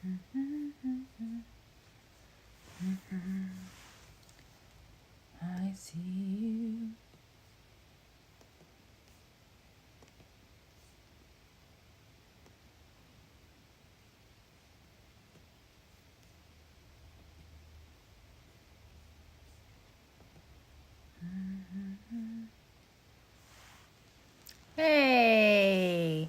I see you. Hey.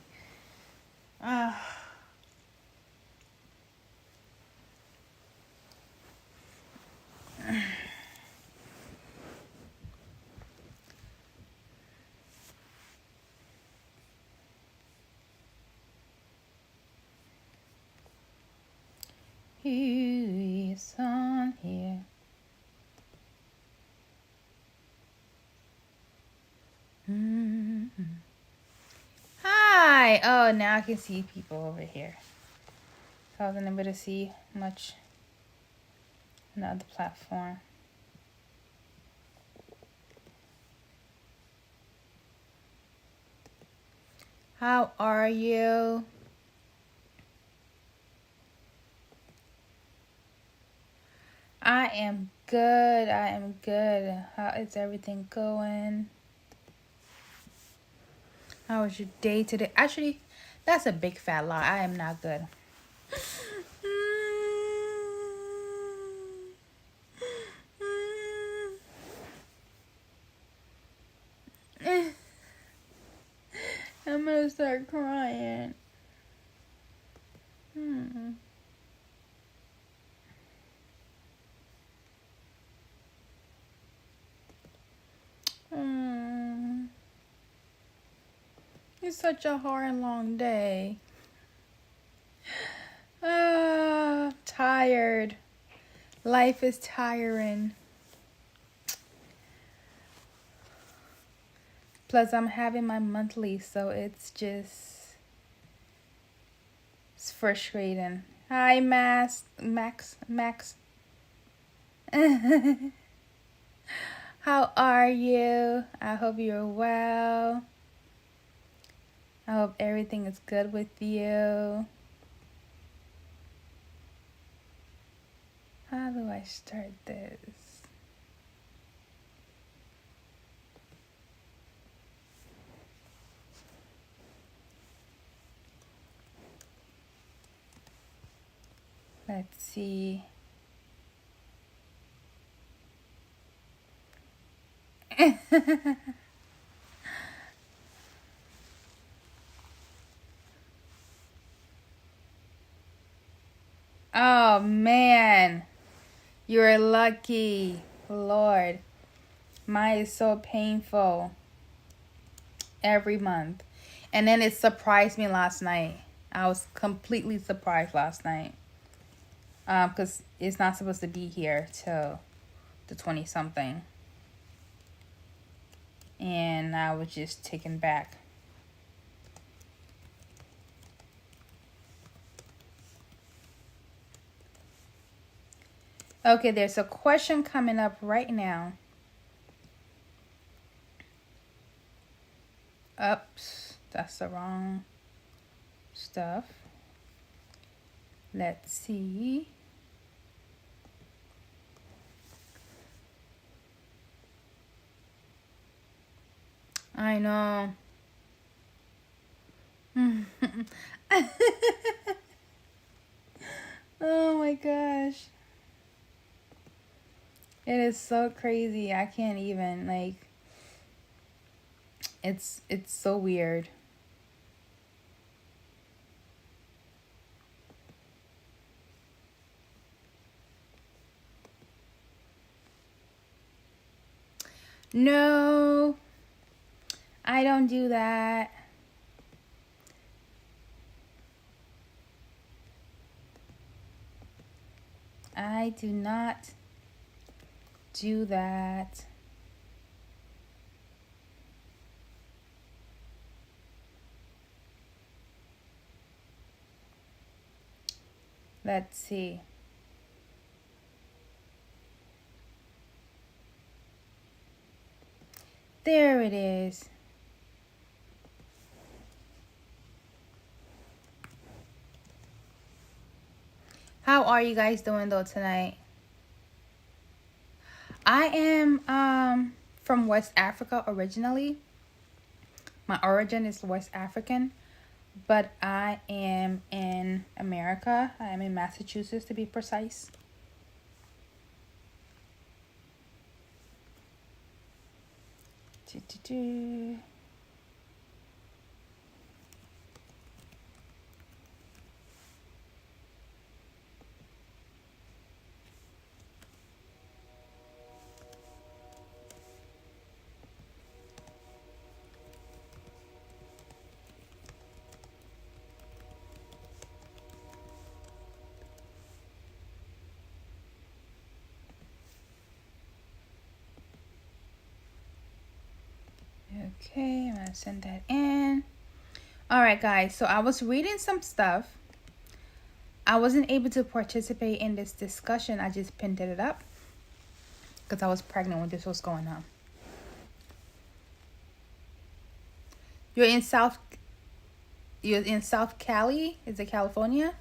Who is on here? Hi. Oh, now I can see people over here. So I wasn't able to see much on the other platform. How are you? I am good. I am good. How is everything going? How was your day today? Actually, that's a big fat lie. I am not good. I'm gonna start crying. It's such a hard, long day. Tired. Life is tiring. Plus, I'm having my monthly, so it's frustrating. Hi, Max. How are you? I hope you're well. I hope everything is good with you. How do I start this? Let's see. Oh, man. You're lucky. Lord. Mine is so painful. Every month. And then it surprised me last night. I was completely surprised last night. Because it's not supposed to be here till the 20-something. And I was just taken back. Okay, there's a question coming up right now. Oops, that's the wrong stuff. Let's see. I know. Oh my gosh. It is so crazy. I can't even, like, it's so weird. No, I don't do that. I do not do that. Let's see. There it is. How are you guys doing though tonight? I am from West Africa originally. My origin is West African, but I am in America. I am in Massachusetts to be precise. Okay, I'm gonna send that in. Alright guys, so I was reading some stuff. I wasn't able to participate in this discussion. I just pinned it up because I was pregnant when this was going on. You're in South Cali? Is it California?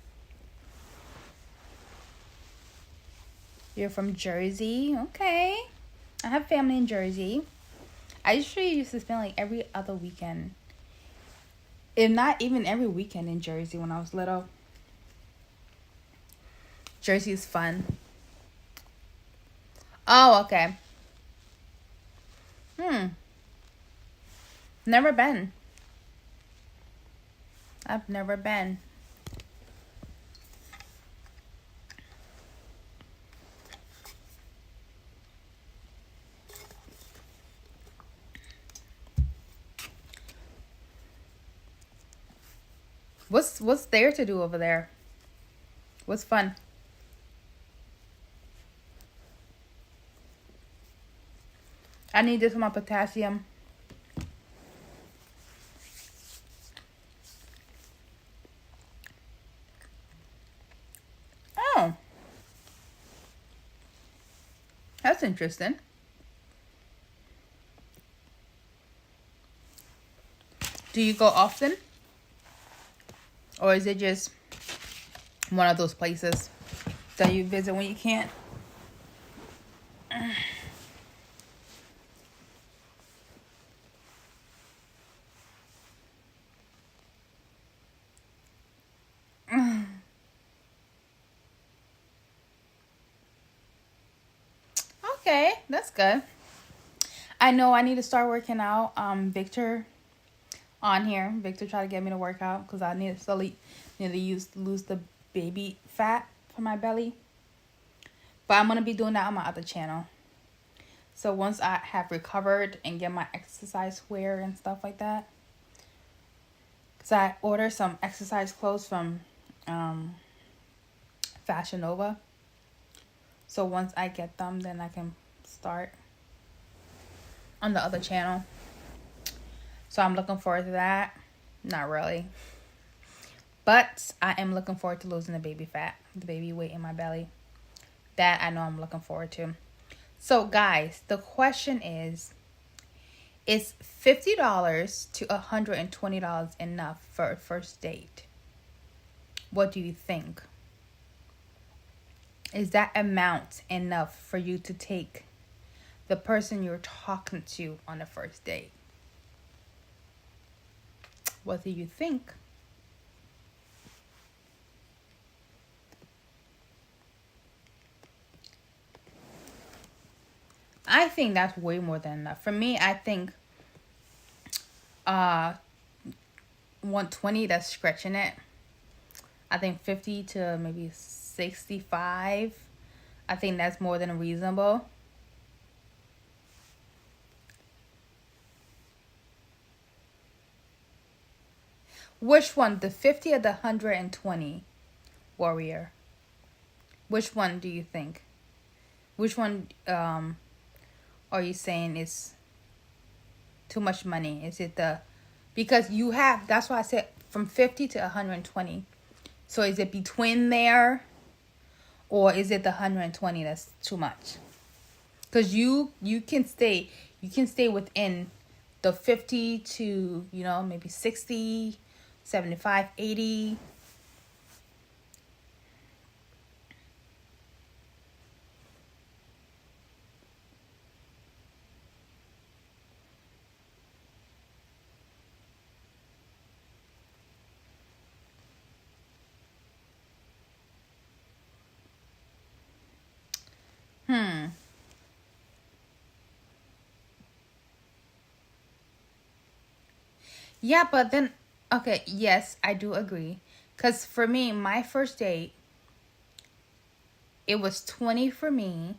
You're from Jersey? Okay. I have family in Jersey. I usually used to spend like every other weekend, if not even every weekend, in Jersey when I was little. Jersey is fun. Oh, okay. Never been. I've never been. What's there to do over there? What's fun? I need this for my potassium. Oh. That's interesting. Do you go often? Or is it just one of those places that you visit when you can't? Okay, that's good. I know I need to start working out. Victor on here. Victor tried to get me to work out because I need to lose the baby fat from my belly. But I'm going to be doing that on my other channel. So once I have recovered and get my exercise wear and stuff like that. Because I ordered some exercise clothes from Fashion Nova. So once I get them, then I can start on the other channel. So I'm looking forward to that. Not really. But I am looking forward to losing the baby fat, the baby weight in my belly. That I know I'm looking forward to. So guys, the question is $50 to $120 enough for a first date? What do you think? Is that amount enough for you to take the person you're talking to on a first date? What do you think? I think that's way more than enough. For me, I think 120, that's stretching it. I think 50 to maybe 65. I think that's more than reasonable. Which one, the 50 or the 120, warrior? Which one do you think? Which one are you saying is too much money? Is it because you have, that's why I said from 50 to 120. So is it between there, or is it the 120 that's too much? Because you can stay within the 50 to, maybe 60, 75, 80. Yeah, but then, okay, yes, I do agree. Because for me, my first date, it was 20 for me.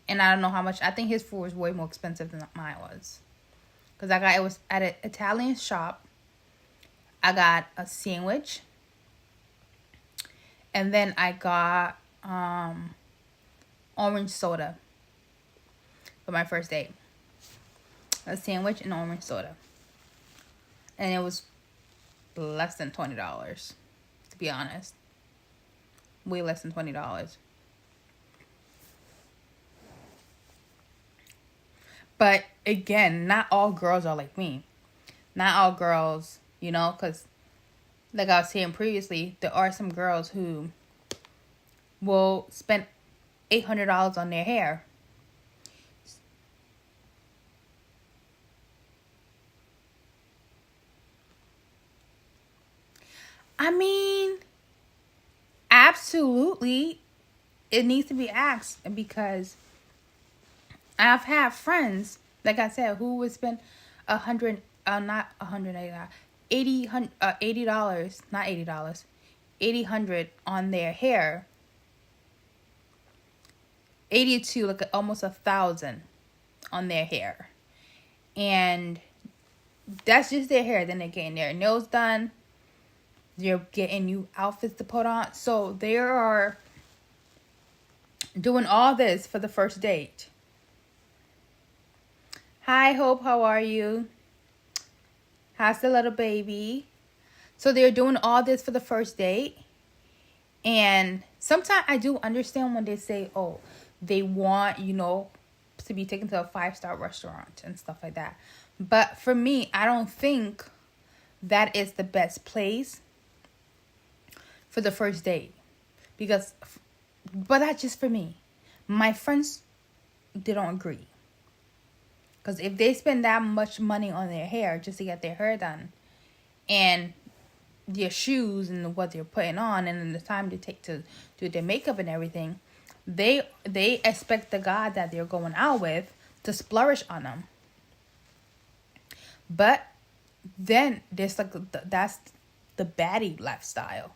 And I don't know how much. I think his food was way more expensive than mine was. Because it was at an Italian shop. I got a sandwich. And then I got orange soda for my first date. A sandwich and orange soda. And it was less than $20, to be honest. Way less than $20. But again, not all girls are like me. Not all girls, because like I was saying previously, there are some girls who will spend $800 on their hair. I mean, absolutely, it needs to be asked because I've had friends, like I said, who would spend not $180, $80, not $80, $800 on their hair. 82, like almost $1,000 on their hair, and that's just their hair. Then they're getting their nails done. They're getting new outfits to put on. So they are doing all this for the first date. Hi, Hope. How are you? How's the little baby? So they're doing all this for the first date. And sometimes I do understand when they say, oh, they want, to be taken to a 5-star restaurant and stuff like that. But for me, I don't think that is the best place for the first date. But that's just for me. My friends, they don't agree. Because if they spend that much money on their hair just to get their hair done, and their shoes and what they're putting on, and then the time they take to do their makeup and everything, they expect the guy that they're going out with to splurge on them. But then there's that's the baddie lifestyle.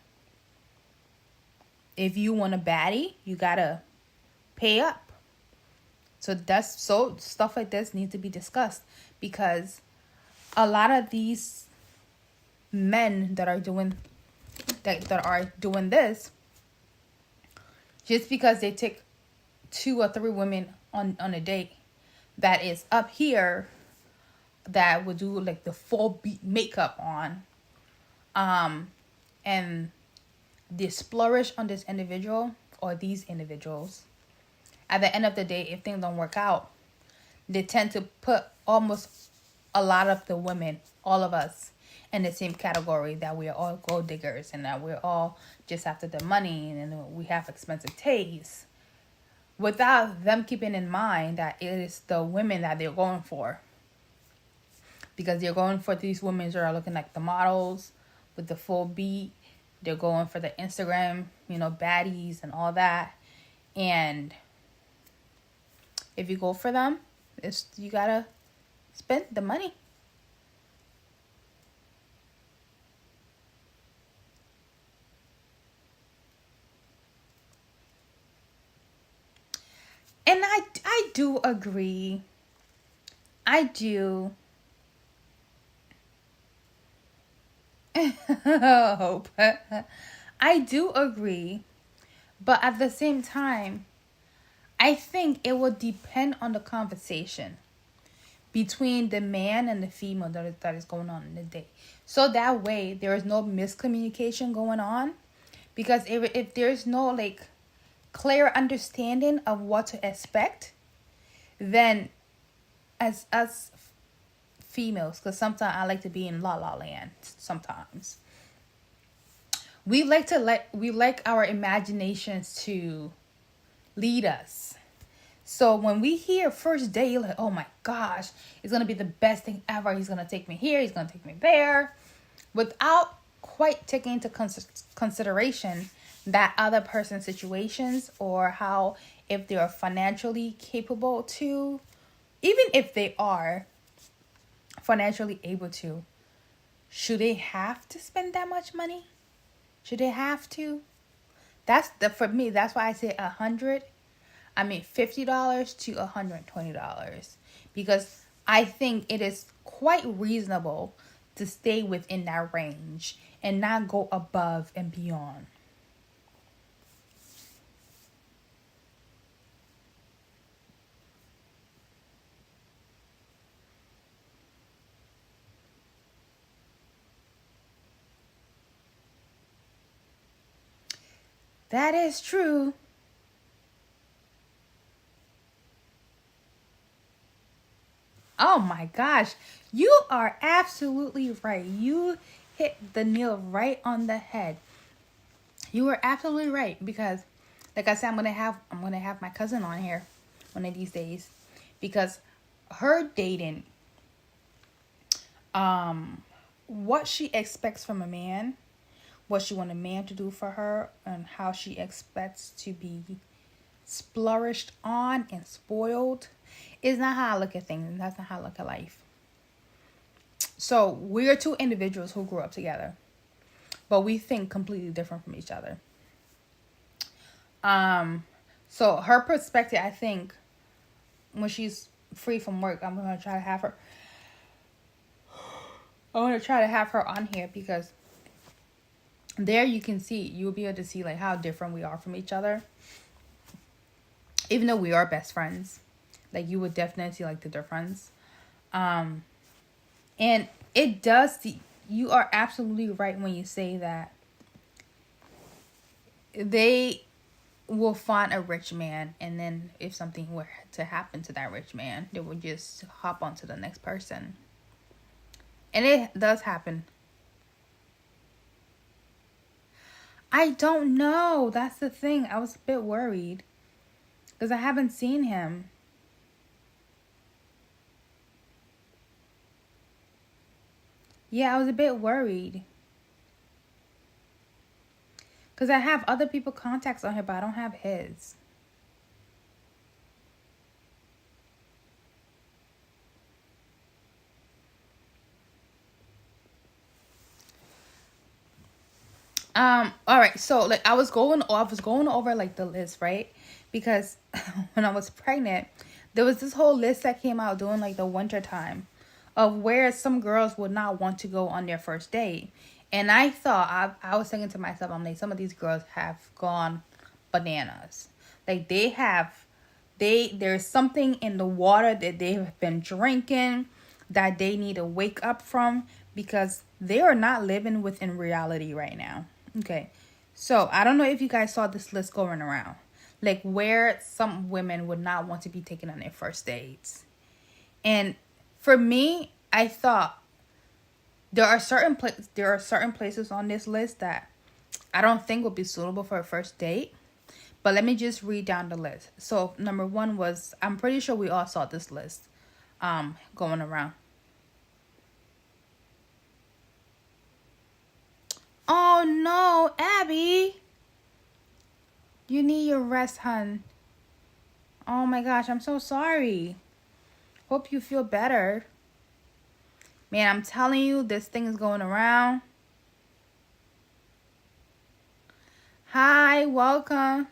If you want a baddie, you gotta pay up. So stuff like this needs to be discussed, because a lot of these men that are doing this, just because they take 2 or 3 women on a date that is up here, that would do like the full beat makeup on, and they splurge on this individual or these individuals. At the end of the day, if things don't work out, they tend to put almost a lot of the women, all of us, in the same category, that we're all gold diggers and that we're all just after the money and we have expensive tastes, without them keeping in mind that it is the women that they're going for. Because they're going for these women that are looking like the models with the full beat. They're going for the Instagram, baddies and all that. And if you go for them, you gotta spend the money. And I do agree. I do. Hope. I do agree. But at the same time, I think it will depend on the conversation between the man and the female that is going on in the day. So that way, there is no miscommunication going on. Because if there's no clear understanding of what to expect, then as us females, because sometimes I like to be in la la land sometimes, we like our imaginations to lead us. So when we hear first date, you're like, oh my gosh, it's going to be the best thing ever. He's going to take me here, he's going to take me there, without quite taking into consideration that other person's situations, or how, if they are financially capable to, even if they are, financially able to, should they have to spend that much money? Should they have to? For me, that's why I say $50 to $120, because I think it is quite reasonable to stay within that range and not go above and beyond. That is true. Oh my gosh. You are absolutely right. You hit the nail right on the head. You were absolutely right, because like I said, I'm gonna have my cousin on here one of these days, because her dating, what she expects from a man, what she want a man to do for her, and how she expects to be splourished on and spoiled, is not how I look at things, and that's not how I look at life. So we're two individuals who grew up together, but we think completely different from each other. So her perspective, I think, when she's free from work, I'm gonna try to have her. I want to try to have her on here, because there you'll be able to see like how different we are from each other. Even though we are best friends, like you would definitely see like the difference. And it does. You are absolutely right when you say that they will find a rich man, and then if something were to happen to that rich man, they would just hop onto the next person. And it does happen. I don't know. That's the thing. I was a bit worried, because I haven't seen him. Yeah, I was a bit worried, because I have other people contacts on here, but I don't have his. All right. So like I was going over like the list, right? Because when I was pregnant, there was this whole list that came out during like the winter time of where some girls would not want to go on their first date. And I thought, I was thinking to myself, I'm like, some of these girls have gone bananas. Like there's something in the water that they have been drinking that they need to wake up from, because they are not living within reality right now. Okay. So I don't know if you guys saw this list going around, like where some women would not want to be taken on their first dates. And for me, I thought there are certain places on this list that I don't think would be suitable for a first date. But let me just read down the list. So number one was, I'm pretty sure we all saw this list going around. Oh no, Abby. You need your rest, hun. Oh my gosh, I'm so sorry. Hope you feel better. Man, I'm telling you, this thing is going around. Hi, welcome.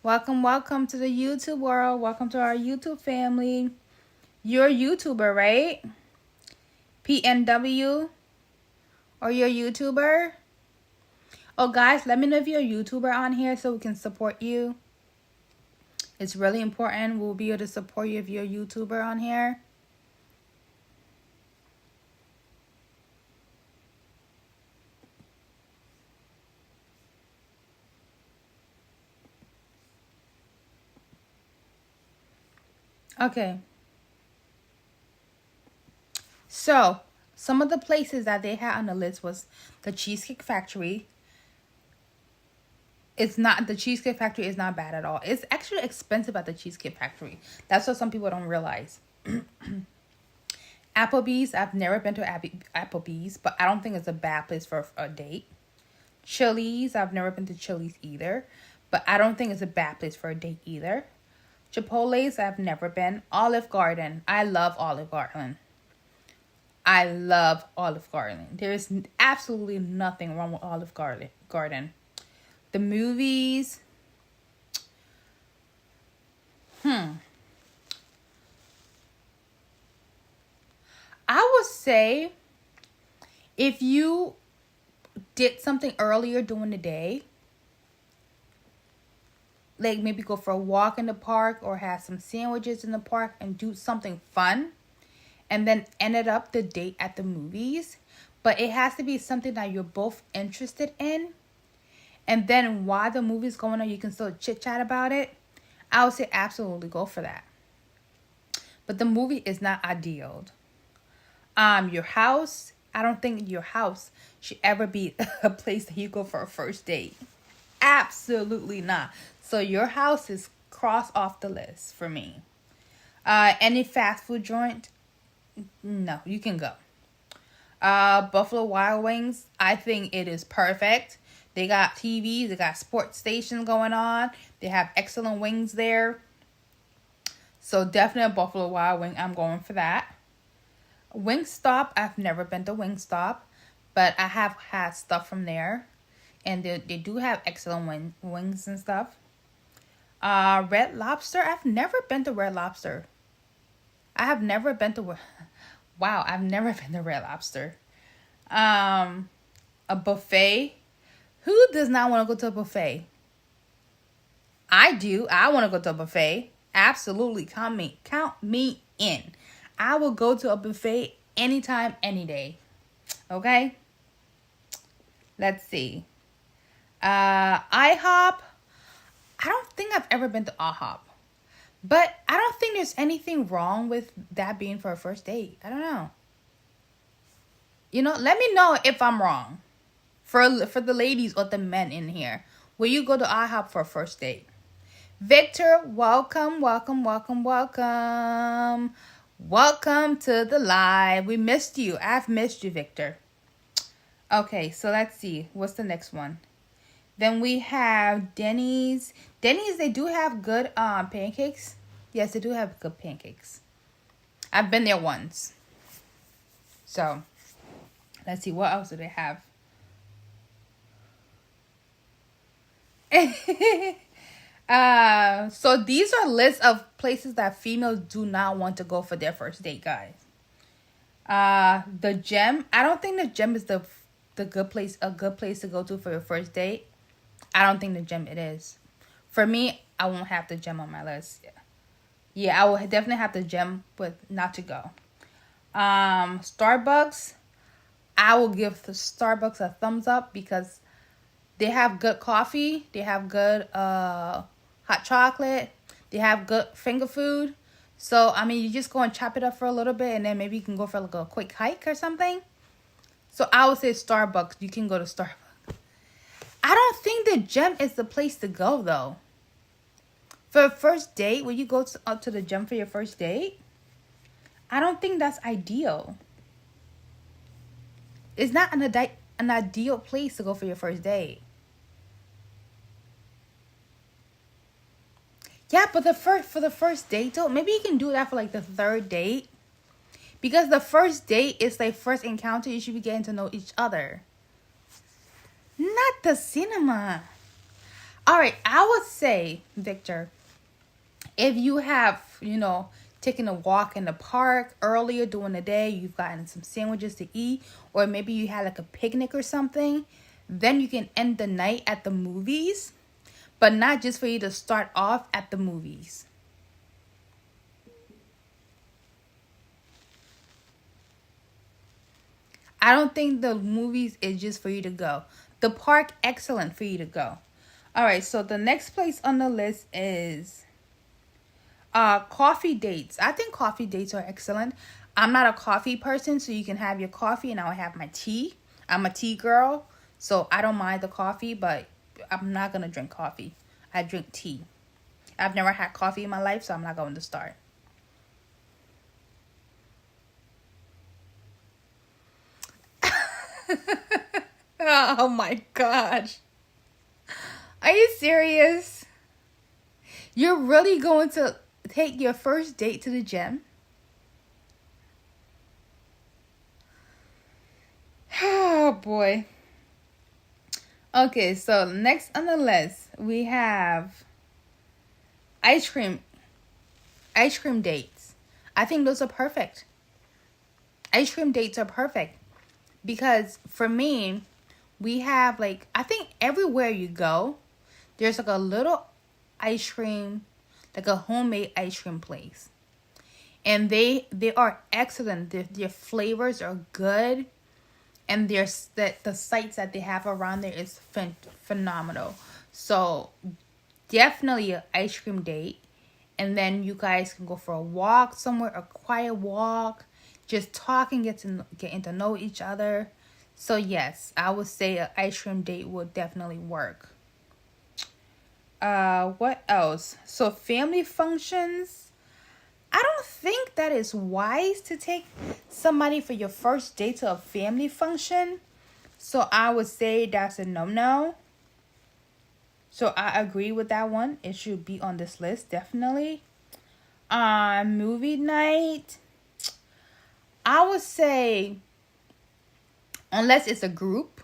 Welcome to the YouTube world. Welcome to our YouTube family. You're a YouTuber, right? PNW? Or you're a YouTuber? Oh, guys, let me know if you're a YouTuber on here so we can support you. It's really important. We'll be able to support you if you're a YouTuber on here. Okay. So, some of the places that they had on the list was the Cheesecake Factory. The Cheesecake Factory is not bad at all. It's actually expensive at the Cheesecake Factory. That's what some people don't realize. Applebee's, I've never been to Applebee's, but I don't think it's a bad place for a date. Chili's, I've never been to Chili's either, but I don't think it's a bad place for a date either. Chipotle's, I've never been. Olive Garden, I love Olive Garden. I love Olive Garden. There's absolutely nothing wrong with Olive Garden. The movies. I would say if you did something earlier during the day, like maybe go for a walk in the park or have some sandwiches in the park and do something fun, and then ended up the date at the movies, but it has to be something that you're both interested in, and then while the movie's going on you can still chit chat about it. I would say absolutely go for that. But the movie is not ideal. Your house, I don't think your house should ever be a place that you go for a first date. Absolutely not. So your house is crossed off the list for me. Any fast food joint? No, you can go. Buffalo Wild Wings, I think it is perfect. They got TVs, they got sports stations going on. They have excellent wings there. So definitely a Buffalo Wild Wing, I'm going for that. Wingstop, I've never been to Wingstop, but I have had stuff from there. And they do have excellent wings and stuff. Red Lobster, I've never been to Red Lobster. I have never been to... Wow, I've never been to Red Lobster. A buffet. Who does not want to go to a buffet? I do. I want to go to a buffet. Absolutely. Count me in. I will go to a buffet anytime, any day. Okay? Let's see. IHOP. I don't think I've ever been to IHOP. But I don't think there's anything wrong with that being for a first date. I don't know. Let me know if I'm wrong. For the ladies or the men in here. Will you go to IHOP for a first date? Victor, welcome, welcome, welcome, welcome. Welcome to the live. We missed you. I've missed you, Victor. Okay, so let's see. What's the next one? Then we have Denny's. Denny's, they do have good pancakes. Yes, they do have good pancakes. I've been there once. So, let's see. What else do they have? So these are lists of places that females do not want to go for their first date, guys. The gym. I don't think the gym is a good place to go to for your first date. I don't think the gym it is. For me, I won't have the gym on my list. Yeah, I will definitely have the gym, but not to go. Starbucks. I will give the Starbucks a thumbs up because they have good coffee. They have good hot chocolate. They have good finger food. So, I mean, you just go and chop it up for a little bit and then maybe you can go for like a quick hike or something. So, I would say Starbucks. You can go to Starbucks. I don't think the gym is the place to go, though. For a first date, will you go up to the gym for your first date? I don't think that's ideal. It's not an ideal place to go for your first date. Yeah, but for the first date, though, maybe you can do that for like the third date. Because the first date is like first encounter. You should be getting to know each other. Not the cinema. All right, I would say, Victor, if you have, taken a walk in the park earlier during the day, you've gotten some sandwiches to eat, or maybe you had like a picnic or something, then you can end the night at the movies, but not just for you to start off at the movies. I don't think the movies is just for you to go. The park, excellent for you to go. All right, so the next place on the list is coffee dates. I think coffee dates are excellent. I'm not a coffee person, so you can have your coffee and I'll have my tea. I'm a tea girl, so I don't mind the coffee, but I'm not going to drink coffee. I drink tea. I've never had coffee in my life, so I'm not going to start. Oh my gosh. Are you serious? You're really going to take your first date to the gym? Oh boy. Okay, so next on the list we have ice cream dates. I think those are perfect. Ice cream dates are perfect because for me, we have like, I think everywhere you go, there's like a little ice cream, like a homemade ice cream place. And they are excellent. Their flavors are good. And there's the sites that they have around there is phenomenal. So definitely an ice cream date. And then you guys can go for a walk somewhere, a quiet walk, just talking, getting to know each other. So yes, I would say an ice cream date would definitely work. What else? So family functions. I don't think that is wise to take somebody for your first date to a family function. So I would say that's a no-no. So I agree with that one. It should be on this list, definitely. Movie night. I would say, unless it's a group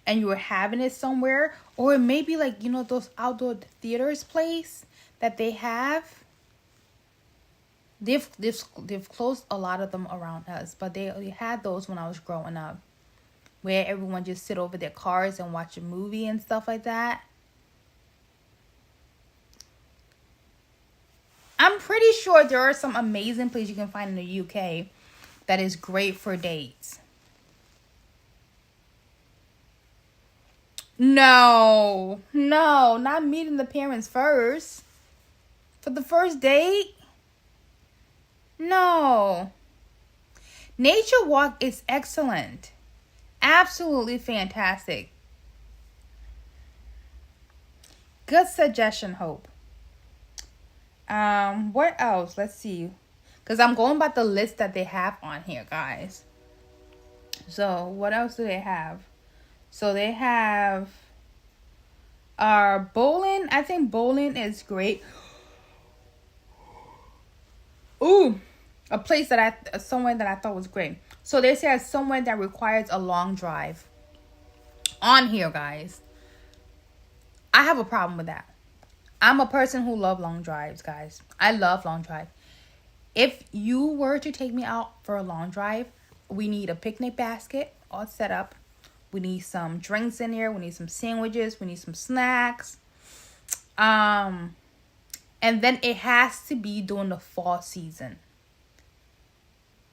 and you're having it somewhere, or maybe like, you know, those outdoor theaters place that they have. They've closed a lot of them around us, but they had those when I was growing up, where everyone just sit over their cars and watch a movie and stuff like that. I'm pretty sure there are some amazing places you can find in the UK that is great for dates. No, not meeting the parents first. For the first date? No. Nature walk is excellent. Absolutely fantastic. Good suggestion, Hope. What else? Let's see. Because I'm going by the list that they have on here, guys. So, what else do they have? So, they have bowling. I think bowling is great. Ooh, a place somewhere that I thought was great. So, they say somewhere that requires a long drive. On here, guys. I have a problem with that. I'm a person who loves long drives, guys. I love long drive. If you were to take me out for a long drive, we need a picnic basket all set up. We need some drinks in here. We need some sandwiches. We need some snacks. And then it has to be during the fall season.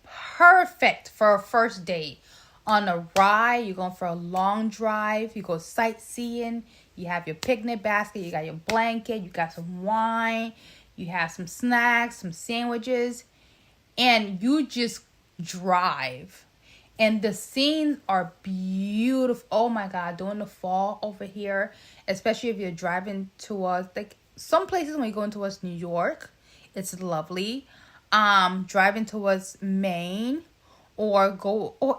Perfect for a first date. On a ride, you're going for a long drive. You go sightseeing. You have your picnic basket. You got your blanket. You got some wine. You have some snacks, some sandwiches. And you just drive. And the scenes are beautiful. Oh my God, during the fall over here. Especially if you're driving towards, like, some places when you're going towards New York, it's lovely. Driving towards Maine. Or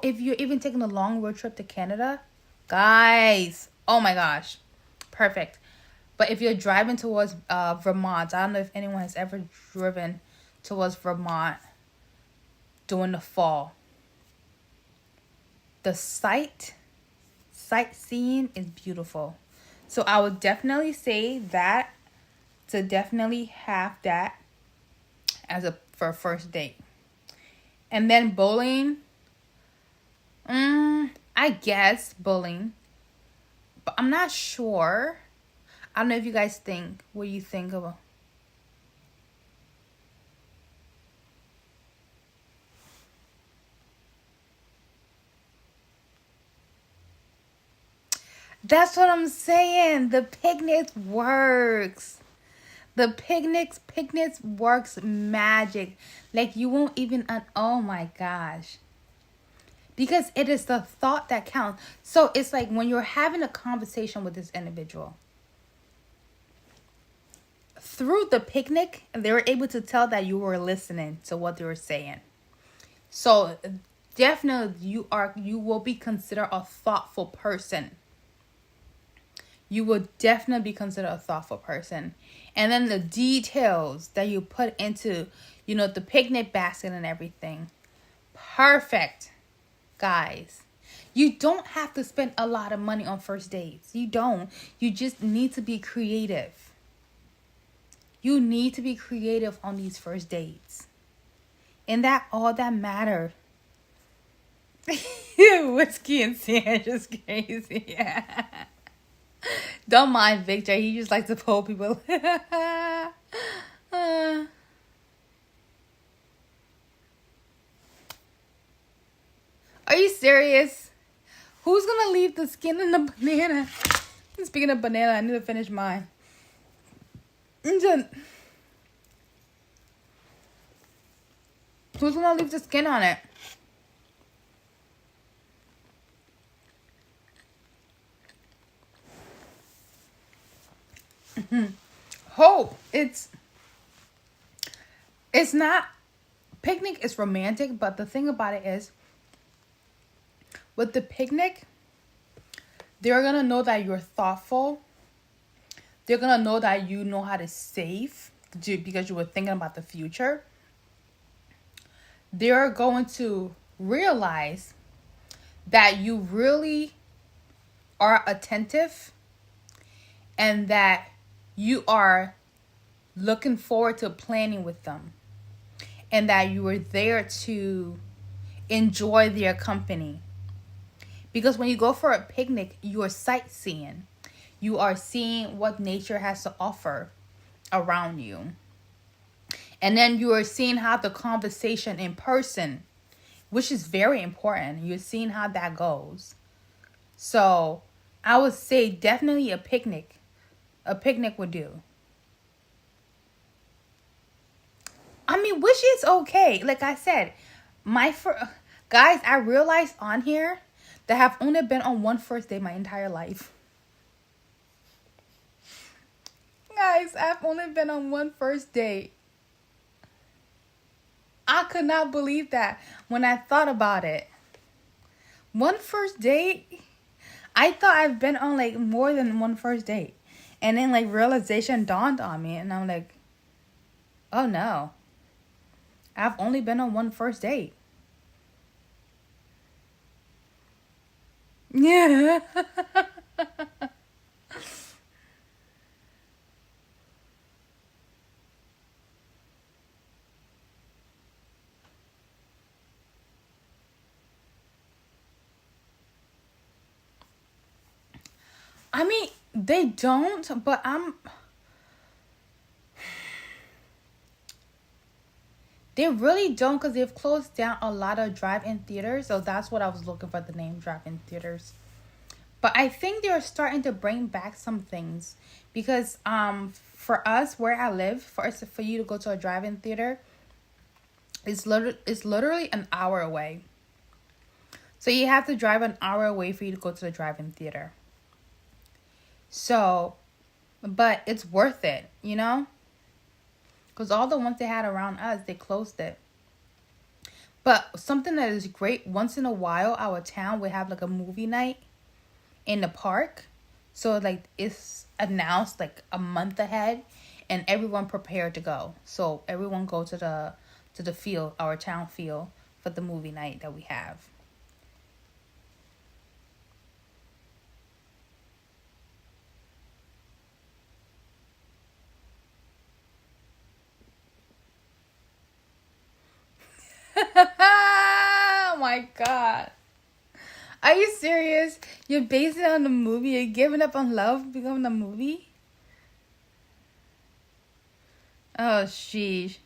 if you're even taking a long road trip to Canada, guys, oh my gosh, perfect. But if you're driving towards Vermont, I don't know if anyone has ever driven towards Vermont during the fall. The sightseeing is beautiful. So I would definitely say that, to definitely have that for a first date. And then bowling. I guess bowling. But I'm not sure. I don't know if you guys think. What do you think of? That's what I'm saying. The picnic works. The picnics works magic. Like, you won't even, oh my gosh. Because it is the thought that counts. So it's like when you're having a conversation with this individual. Through the picnic, they were able to tell that you were listening to what they were saying. So definitely you will be considered a thoughtful person. You will definitely be considered a thoughtful person. And then the details that you put into, the picnic basket and everything. Perfect, guys. You don't have to spend a lot of money on first dates. You don't. You just need to be creative. You need to be creative on these first dates. And that all that matters. Whiskey and sandwich is crazy. Yeah. Don't mind Victor. He just likes to pull people. Are you serious? Who's gonna leave the skin in the banana? Speaking of banana, I need to finish mine. Who's gonna leave the skin on it? Hope it's not. Picnic is romantic, but the thing about it is, with the picnic, they're gonna know that you're thoughtful. They're gonna know that you know how to save because you were thinking about the future. They're going to realize that you really are attentive and that you are looking forward to planning with them and that you were there to enjoy their company. Because when you go for a picnic, you are sightseeing. You are seeing what nature has to offer around you. And then you are seeing how the conversation in person, which is very important, you're seeing how that goes. So I would say definitely a picnic. A picnic would do. I mean, which is okay. Like I said, guys, I realized on here that I've only been on one first date my entire life. Guys, I've only been on one first date. I could not believe that when I thought about it. One first date? I thought I've been on like more than one first date. And then like realization dawned on me and I'm like, oh no. I've only been on one first date. Yeah. I mean, they don't, but they really don't because they've closed down a lot of drive-in theaters. So that's what I was looking for, the name drive-in theaters. But I think they're starting to bring back some things because for us where I live, for you to go to a drive-in theater, it's literally an hour away. So you have to drive an hour away for you to go to the drive-in theater. So, but it's worth it, you know? Because all the ones they had around us, they closed it. But something that is great, once in a while, our town will have like a movie night in the park. So like it's announced like a month ahead and everyone prepared to go. So everyone go to the field, our town field, for the movie night that we have. Oh my god. Are you serious? You're basing it on the movie? You're giving up on love because of the movie? Oh, sheesh.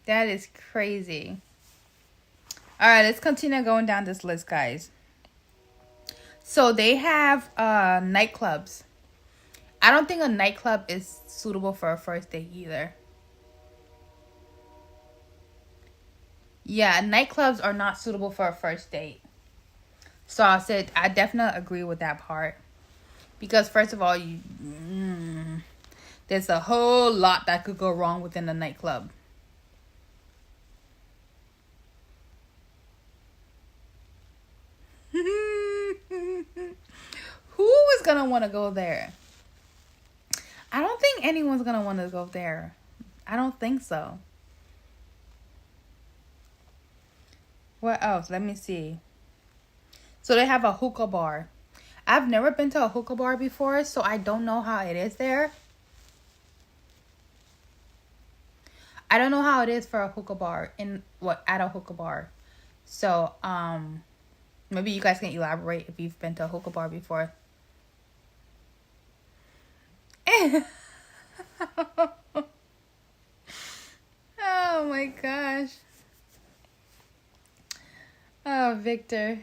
That is crazy. Alright, let's continue going down this list, guys. So they have nightclubs. I don't think a nightclub is suitable for a first date either. Yeah, nightclubs are not suitable for a first date. So I definitely agree with that part. Because first of all, there's a whole lot that could go wrong within a nightclub. Who is gonna want to go there? I don't think anyone's gonna want to go there. I don't think so. What else? Let me see. So they have a hookah bar. I've never been to a hookah bar before, so I don't know how it is there. I don't know how it is for a hookah bar at a hookah bar. So, maybe you guys can elaborate if you've been to a hookah bar before. Oh my gosh. Oh, Victor.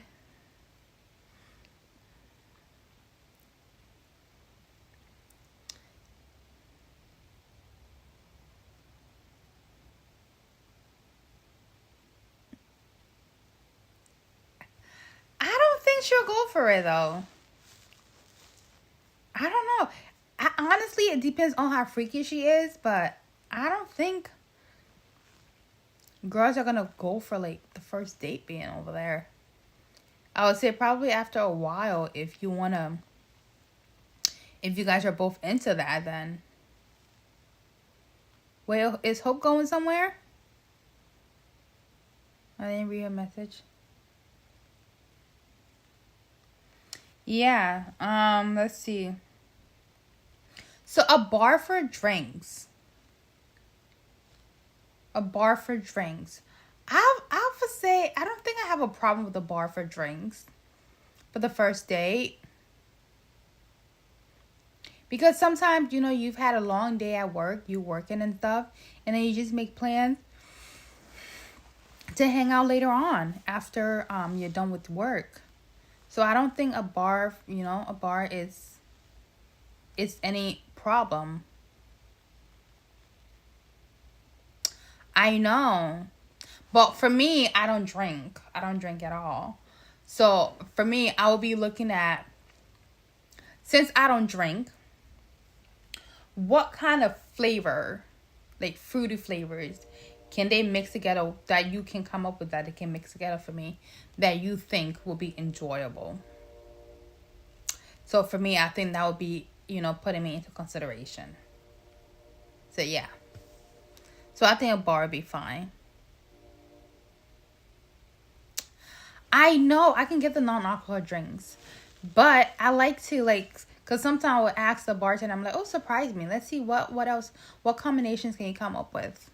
I don't think she'll go for it though. I don't know. Honestly, it depends on how freaky she is, but I don't think girls are gonna go for like the first date being over there. I would say probably after a while, if you guys are both into that, then. Wait, is Hope going somewhere? I didn't read a message. Yeah, let's see. So a bar for drinks. A bar for drinks. I would say I don't think I have a problem with a bar for drinks for the first date. Because sometimes, you've had a long day at work, you working and stuff, and then you just make plans to hang out later on after you're done with work. So I don't think a bar is any problem. I know. But for me, I don't drink. I don't drink at all. So for me, I will be looking at, since I don't drink, what kind of flavor, like fruity flavors, can they mix together that you can come up with that they can mix together for me that you think will be enjoyable? So for me, I think that would be, putting me into consideration. So yeah. So I think a bar would be fine. I know I can get the non-alcoholic drinks, but I like to because sometimes I would ask the bartender, I'm like, oh, surprise me. Let's see what else, what combinations can you come up with?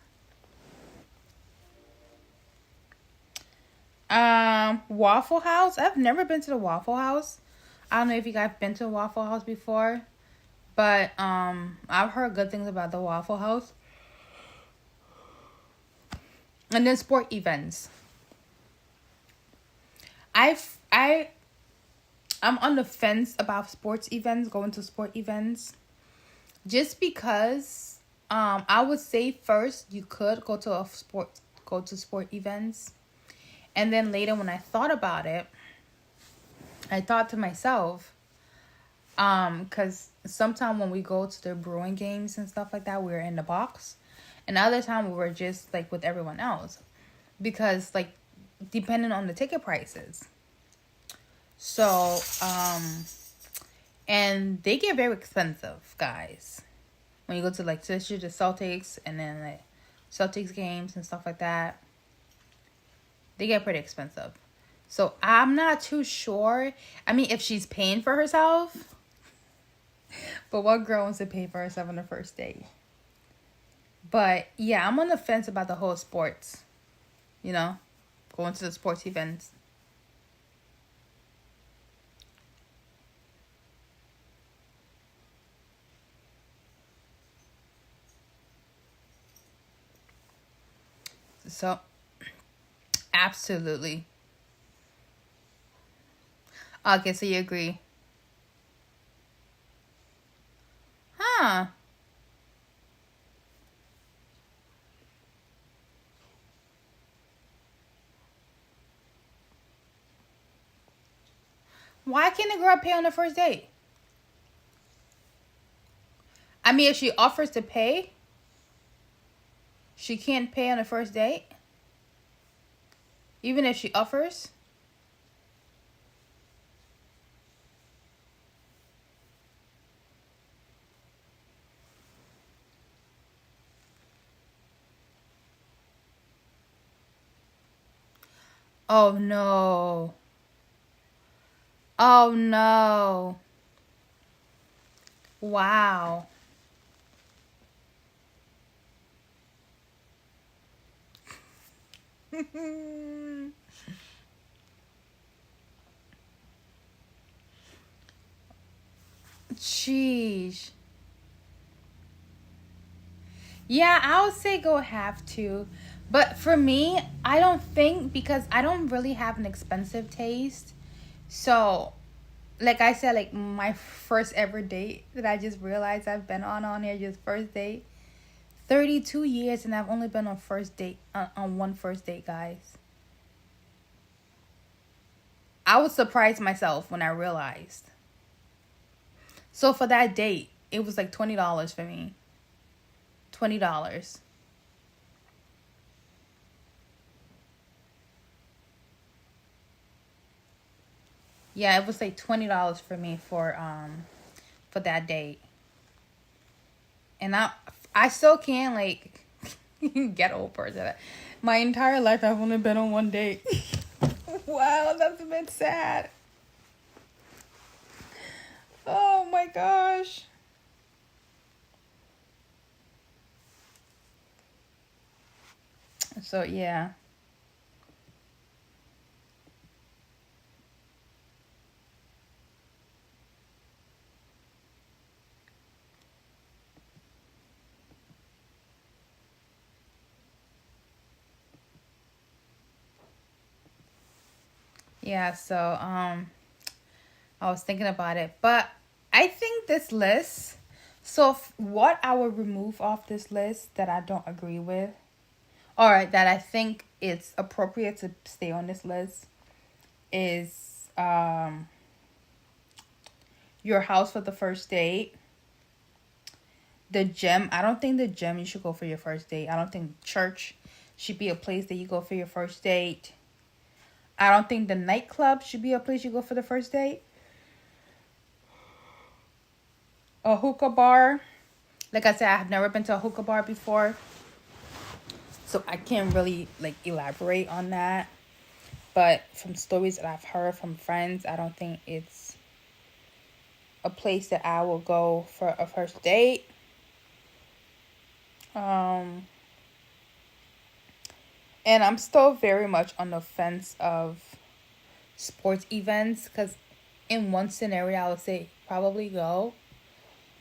Waffle House. I've never been to the Waffle House. I don't know if you guys been to a Waffle House before, but I've heard good things about the Waffle House. And then sport events. I'm on the fence about sports events, going to sport events. Just because I would say first you could go to sport events. And then later when I thought about it, I thought to myself, because sometimes when we go to the Bruin games and stuff like that, we're in the box. And other time we were just like with everyone else. Because depending on the ticket prices. So, and they get very expensive, guys. When you go to especially the Celtics and then Celtics games and stuff like that, they get pretty expensive. So I'm not too sure. I mean, if she's paying for herself, but what girl wants to pay for herself on the first date? But yeah, I'm on the fence about the whole sports. Going to the sports events. So, absolutely. Okay, so you agree. Huh. Why can't a girl pay on the first date? I mean, if she offers to pay, she can't pay on the first date? Even if she offers? Oh no. Oh no. Wow. Jeez. Yeah, I would say go have to. But for me, I don't think, because I don't really have an expensive taste. So, like I said, like my first ever date that I just realized I've been on here, just first date. 32 years and I've only been on first date, on one first date, guys. I was surprised myself when I realized. So for that date, it was like $20 for me. $20. Yeah, it was like $20 for me for that date. And I still can't like get over that. My entire life I've only been on one date. Wow, that's a bit sad. Oh my gosh. So yeah. Yeah, so I was thinking about it, but I think this list, so what I would remove off this list that I don't agree with, or that I think it's appropriate to stay on this list, is your house for the first date. The gym, I don't think the gym you should go for your first date. I don't think church should be a place that you go for your first date. I don't think the nightclub should be a place you go for the first date. A hookah bar. Like I said, I have never been to a hookah bar before, so I can't really like elaborate on that. But from stories that I've heard from friends, I don't think it's a place that I will go for a first date. And I'm still very much on the fence of sports events, because in one scenario I would say probably go,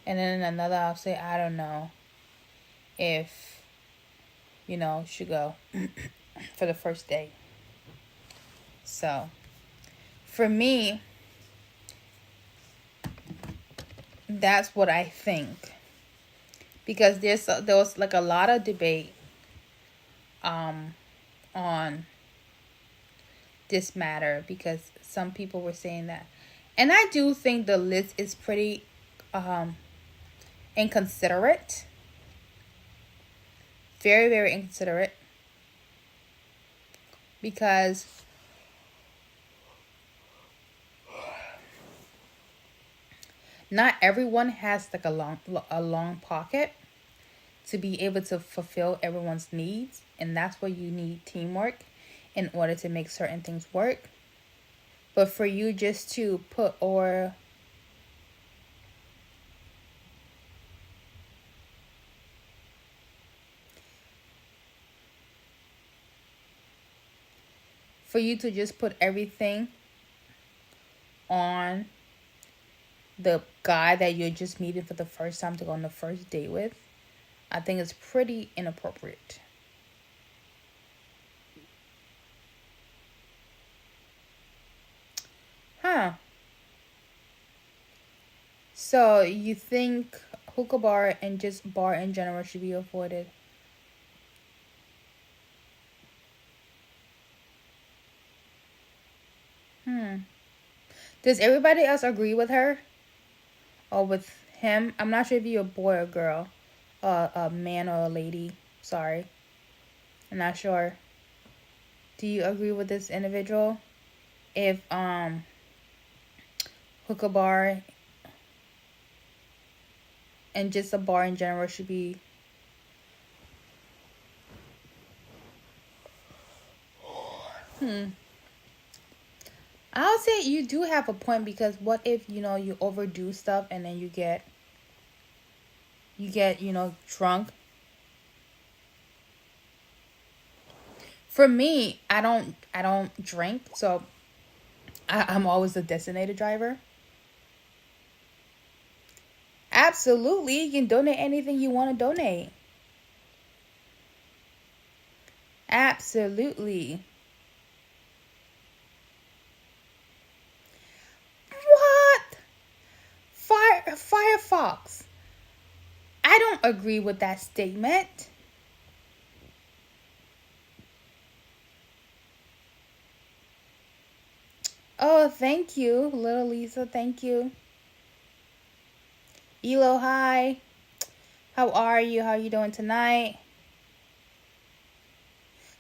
and then in another I'll say I don't know if should go for the first date. So for me, that's what I think, because there was like a lot of debate on this matter, because some people were saying that, and I do think the list is pretty inconsiderate, very, very inconsiderate, because not everyone has like a long pocket to be able to fulfill everyone's needs, and that's where you need teamwork in order to make certain things work. But for you just to put for you to just put everything on the guy that you're just meeting for the first time to go on the first date with, I think it's pretty inappropriate. Huh. So you think hookah bar and just bar in general should be avoided? Does everybody else agree with her or with him? I'm not sure if you're a boy or girl, a man or a lady. Sorry, I'm not sure. Do you agree with this individual? If hookah bar and just a bar in general should be I'll say you do have a point, because what if, you overdo stuff and then you get, drunk. For me, I don't drink, so I'm always the designated driver. Absolutely, you can donate anything you want to donate. Absolutely. What? Firefox. I don't agree with that statement. Oh, thank you, little Lisa. Thank you. Elo, hi. How are you? How are you doing tonight?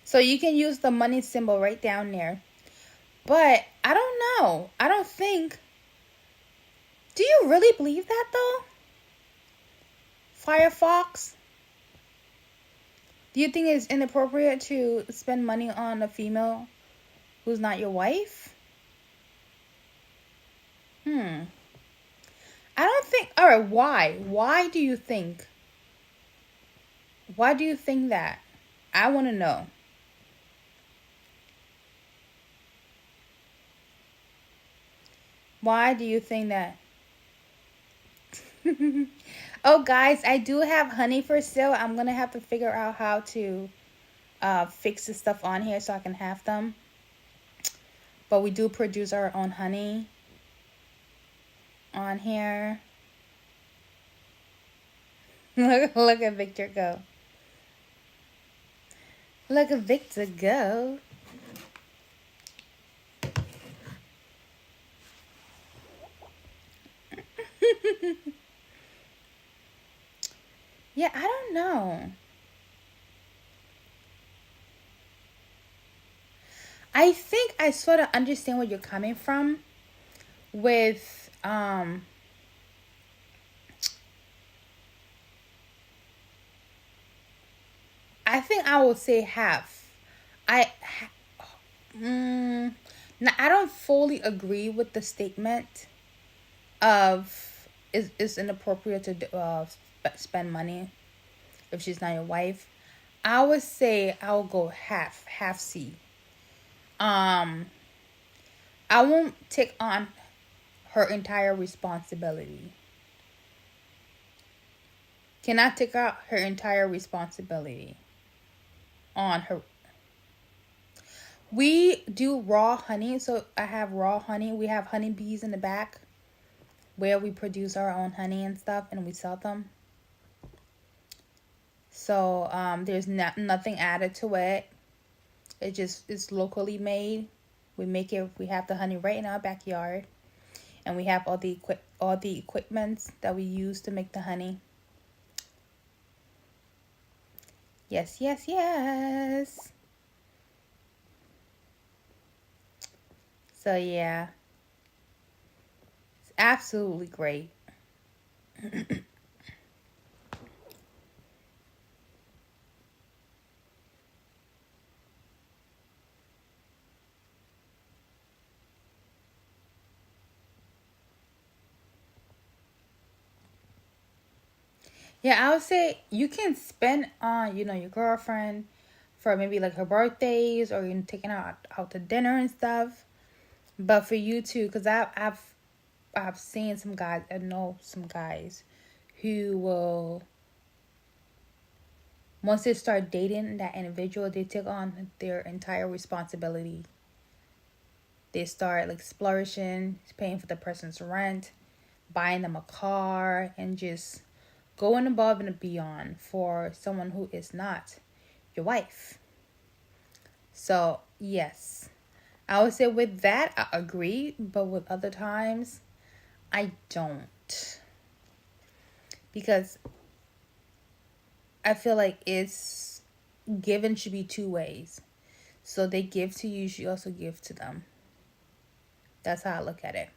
So you can use the money symbol right down there. But I don't know. I don't think. Do you really believe that though? Firefox? Do you think it's inappropriate to spend money on a female who's not your wife? I don't think. Alright, why? Why do you think? Why do you think that? I want to know. Why do you think that? Oh, guys, I do have honey for sale. I'm going to have to figure out how to fix the stuff on here so I can have them. But we do produce our own honey on here. Look at Victor go. Look at Victor go. Yeah, I don't know. I think I sort of understand where you're coming from with I think I will say half. I don't fully agree with the statement of it's inappropriate to spend money if she's not your wife. I would say I'll go half C. I won't take on her entire responsibility. Cannot take out her entire responsibility on her. We do raw honey, so I have raw honey. We have honeybees in the back where we produce our own honey and stuff, and we sell them. So there's nothing added to it. It's locally made. We make it. We have the honey right in our backyard, and we have all the equipments that we use to make the honey. Yes, yes, yes. So yeah, it's absolutely great. Yeah, I would say you can spend on, your girlfriend for maybe like her birthdays, or taking her out to dinner and stuff. But for you too, because I've seen some guys, I know some guys who will, once they start dating that individual, they take on their entire responsibility. They start like splurging, paying for the person's rent, buying them a car, and just going above and beyond for someone who is not your wife. So, yes. I would say with that, I agree. But with other times, I don't. Because I feel like it's given should be two ways. So they give to you, you should also give to them. That's how I look at it.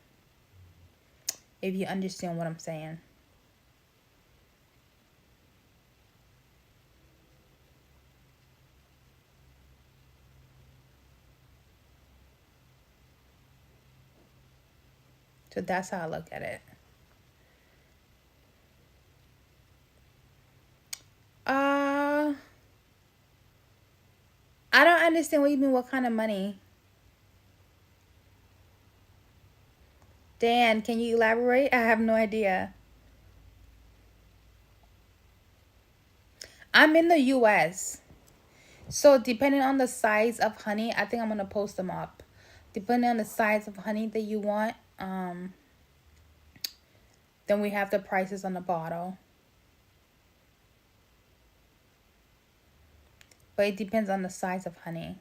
If you understand what I'm saying. So that's how I look at it. I don't understand what you mean, what kind of money? Dan, can you elaborate? I have no idea. I'm in the US. So depending on the size of honey, I think I'm gonna post them up. Depending on the size of honey that you want, then we have the prices on the bottle. But it depends on the size of honey.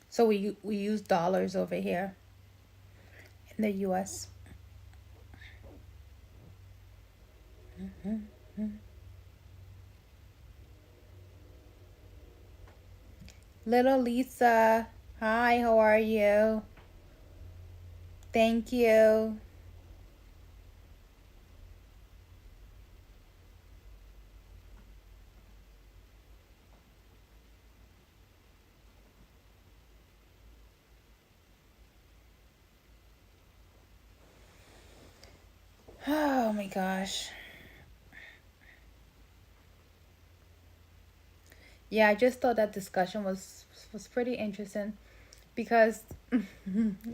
So we use dollars over here in the US. Little Lisa, hi, how are you? Thank you. Oh my gosh. Yeah, I just thought that discussion was pretty interesting because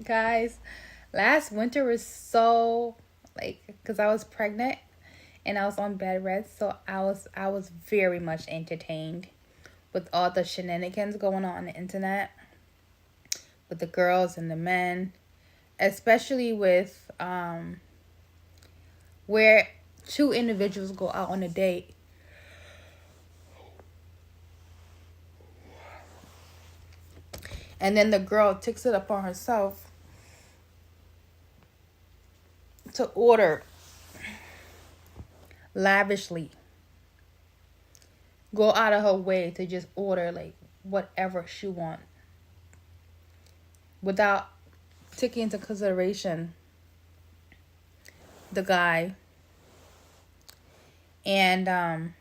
guys, last winter was so like because I was pregnant and I was on bed rest, so I was very much entertained with all the shenanigans going on the internet with the girls and the men, especially with where two individuals go out on a date. And then the girl takes it upon herself to order lavishly. Go out of her way to just order like whatever she wants. Without taking into consideration the guy. And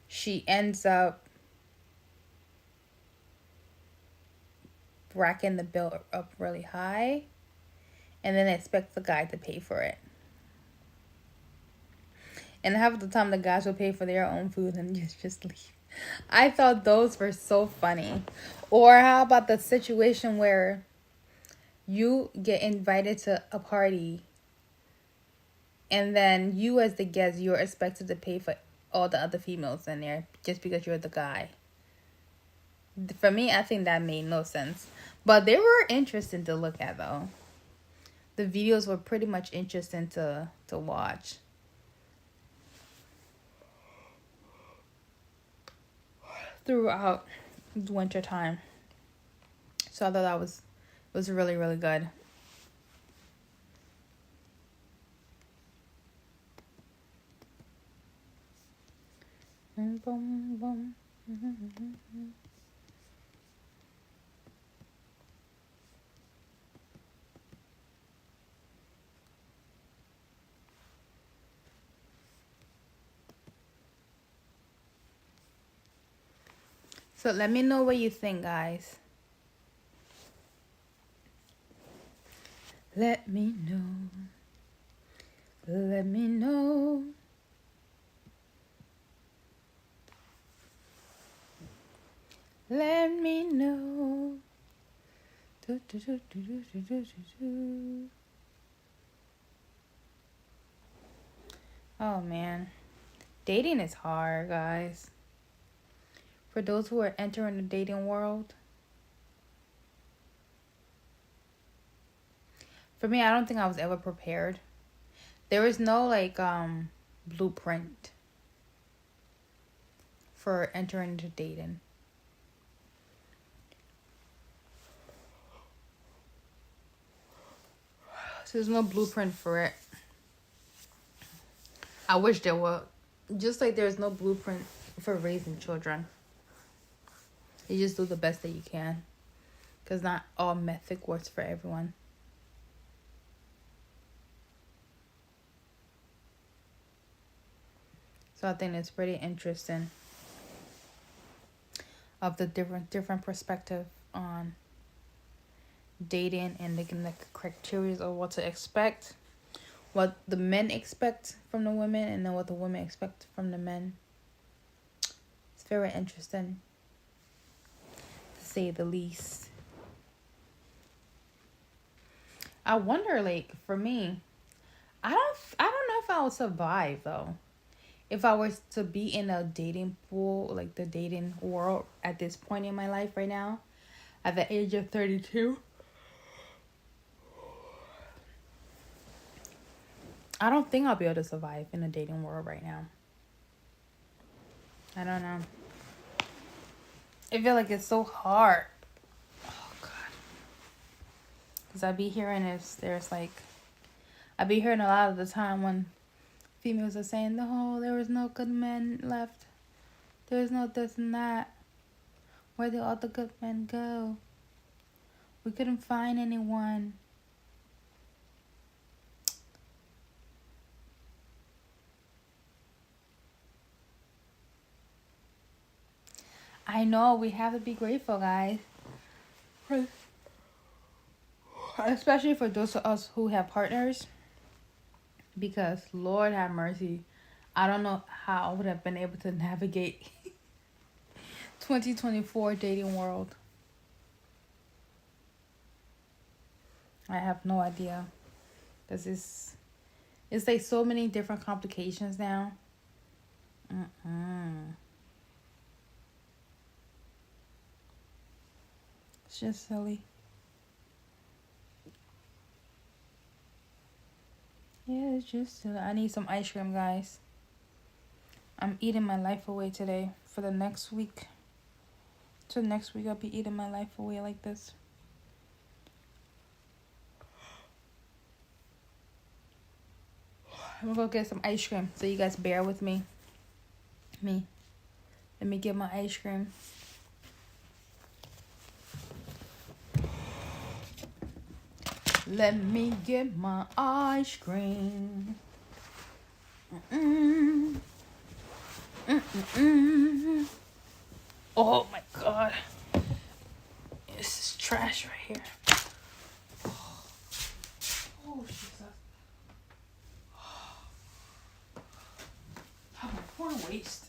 she ends up racking the bill up really high and then expect the guy to pay for it. And half the time the guys will pay for their own food and just leave. I thought those were so funny. Or how about the situation where you get invited to a party and then you as the guest, you're expected to pay for all the other females in there just because you're the guy. For me, I think that made no sense. But they were interesting to look at, though. The videos were pretty much interesting to watch. Throughout the winter time. So I thought that was really, really good. Boom, boom. So let me know what you think, guys. Let me know. Let me know. Let me know. Oh man, dating is hard, guys. For those who are entering the dating world. For me, I don't think I was ever prepared. There is no like blueprint for entering into dating. So there's no blueprint for it. I wish there were. Just like there's no blueprint for raising children. You just do the best that you can. Because not all method works for everyone. So I think it's pretty interesting. of the different perspective on dating and the criteria of what to expect, what the men expect from the women, and then what the women expect from the men. It's very interesting, to say the least. I wonder, like, for me, I don't know if I would survive though. If I was to be in a dating pool, like the dating world at this point in my life right now, at the age of 32, I don't think I'll be able to survive in a dating world right now. I don't know. I feel like it's so hard. Oh, God. Because I be hearing I be hearing a lot of the time when females are saying, no, there was no good men left. There's no this and that. Where did all the good men go? We couldn't find anyone. I know, we have to be grateful, guys. Especially for those of us who have partners. Because, Lord have mercy, I don't know how I would have been able to navigate 2024 dating world. I have no idea. Because it's like so many different complications now. It's just silly. Yeah, it's just silly. I need some ice cream, guys. I'm eating my life away today for the next week. So next week I'll be eating my life away like this. I'm gonna go get some ice cream, so you guys bear with me. Let me get my ice cream. Let me get my ice cream. Oh my God. This is trash right here. Oh, Jesus. How am I pouring waste?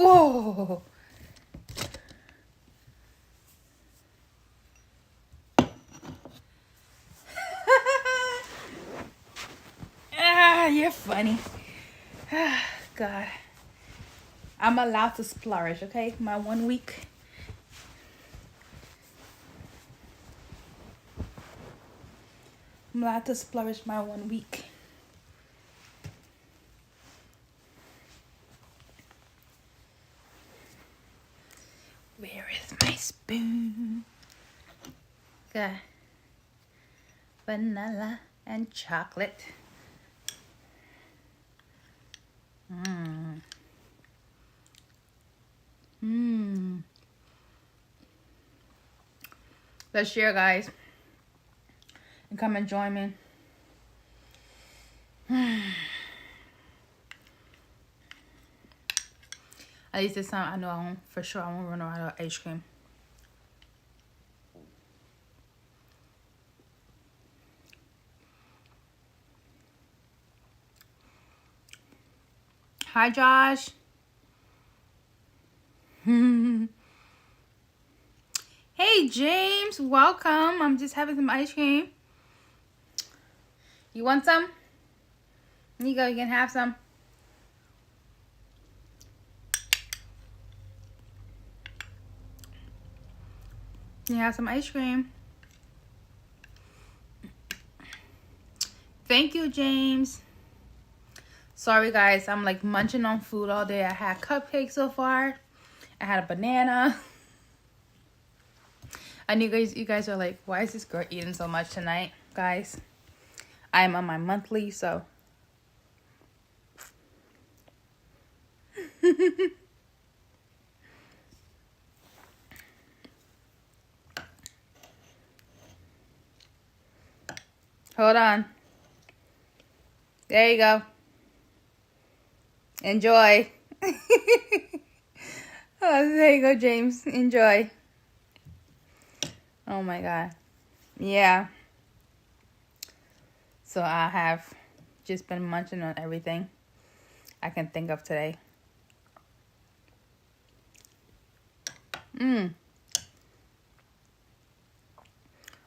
Whoa. You're funny. God. I'm allowed to splurge, okay? My 1 week. I'm allowed to splurge my 1 week. Where is my spoon? Got vanilla and chocolate. Let's share, guys. And come and join me. At least this time I know I won't run out of ice cream. Hi, Josh. Hey, James. Welcome. I'm just having some ice cream. You want some? Here you go. You can have some. You have some ice cream. Thank you, James. Sorry, guys. I'm like munching on food all day. I had cupcakes so far. I had a banana. I knew you guys are like, why is this girl eating so much tonight? Guys, I'm on my monthly, so. Hold on. There you go. Enjoy. Oh, there you go, James. Enjoy. Oh my God. Yeah. So I have just been munching on everything I can think of today. I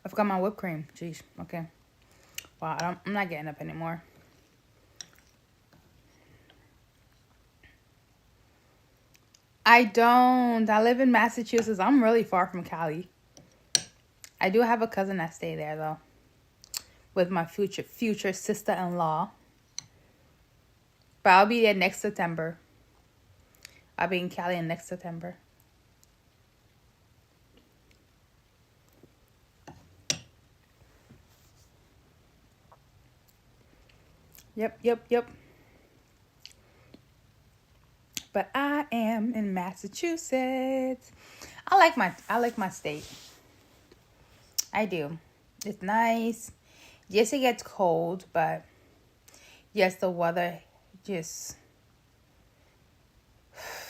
forgot my whipped cream. Jeez. Okay. Wow, I'm not getting up anymore. I don't. I live in Massachusetts. I'm really far from Cali. I do have a cousin that stay there, though. With my future sister-in-law. But I'll be there next September. I'll be in Cali in next September. Yep. But I am in Massachusetts. I like my state. I do. It's nice. Yes, it gets cold, but yes, the weather just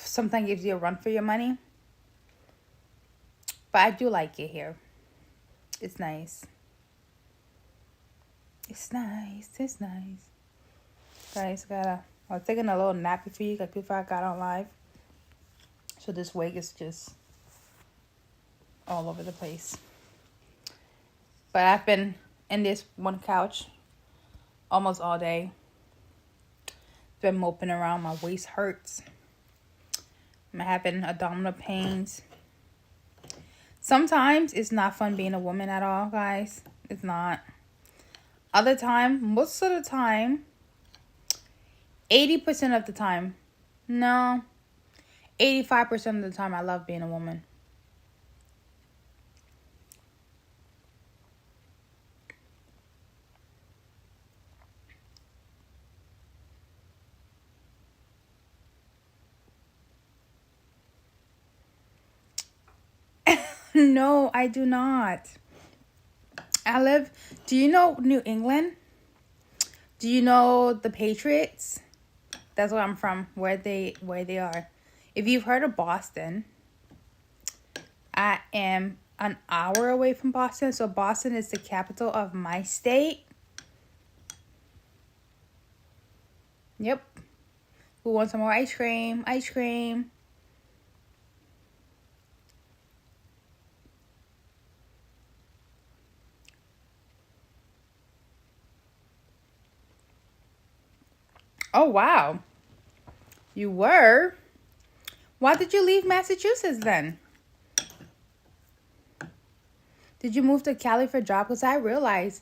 sometimes gives you a run for your money. But I do like it here. It's nice. It's nice. Guys, I was taking a little nap before I got on live. So this wig is just all over the place. But I've been in this one couch almost all day. Been moping around. My waist hurts. I'm having abdominal pains. Sometimes it's not fun being a woman at all, guys. It's not. Most of the time, 80% of the time, no, 85% of the time, I love being a woman. No, I do not. Do you know New England? Do you know the Patriots? That's where I'm from, where they are. If you've heard of Boston, I am an hour away from Boston. So Boston is the capital of my state. Yep. Who wants some more ice cream? Ice cream. Oh, wow. You were? Why did you leave Massachusetts then? Did you move to Cali for a job? Because I realized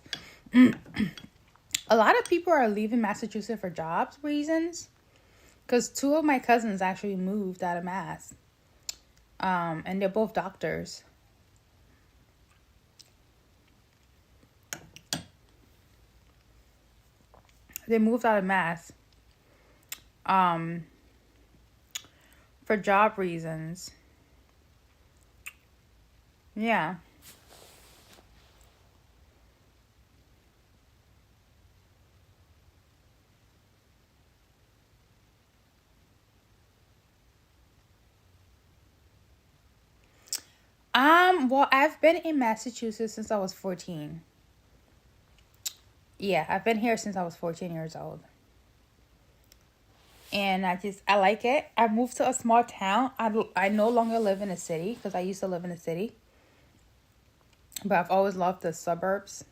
a lot of people are leaving Massachusetts for jobs reasons. Because 2 of my cousins actually moved out of Mass. And they're both doctors. They moved out of Mass. For job reasons. Yeah. Well, I've been in Massachusetts since I was 14. Yeah, I've been here since I was 14 years old. And I like it. I moved to a small town. I no longer live in a city because I used to live in a city. But I've always loved the suburbs.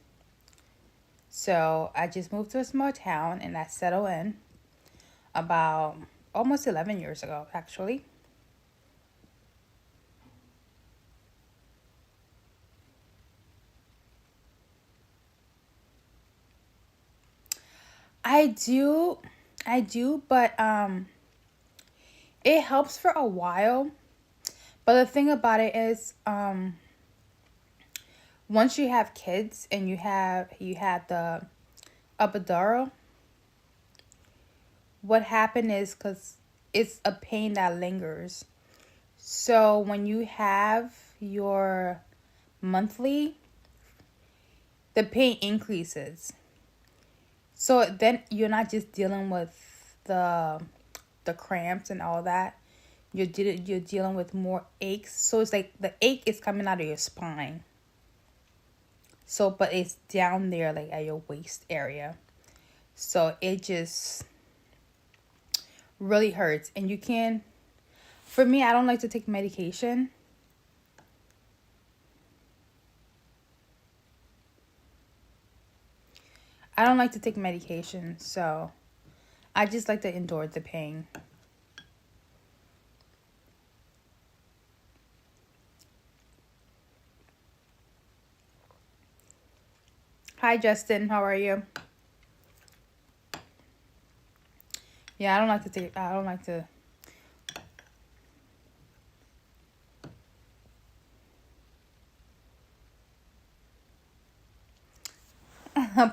So I just moved to a small town and I settled in about almost 11 years ago, actually. I do, but it helps for a while. But the thing about it is, once you have kids and you have the epidural, what happened is because it's a pain that lingers. So when you have your monthly, the pain increases. So then you're not just dealing with the cramps and all that. You're dealing with more aches. So it's like the ache is coming out of your spine. So, but it's down there, like at your waist area. So it just really hurts. And you can, for me, I don't like to take medication. I don't like to take medication, so I just like to endure the pain. Hi, Justin. How are you? Yeah, I don't like to.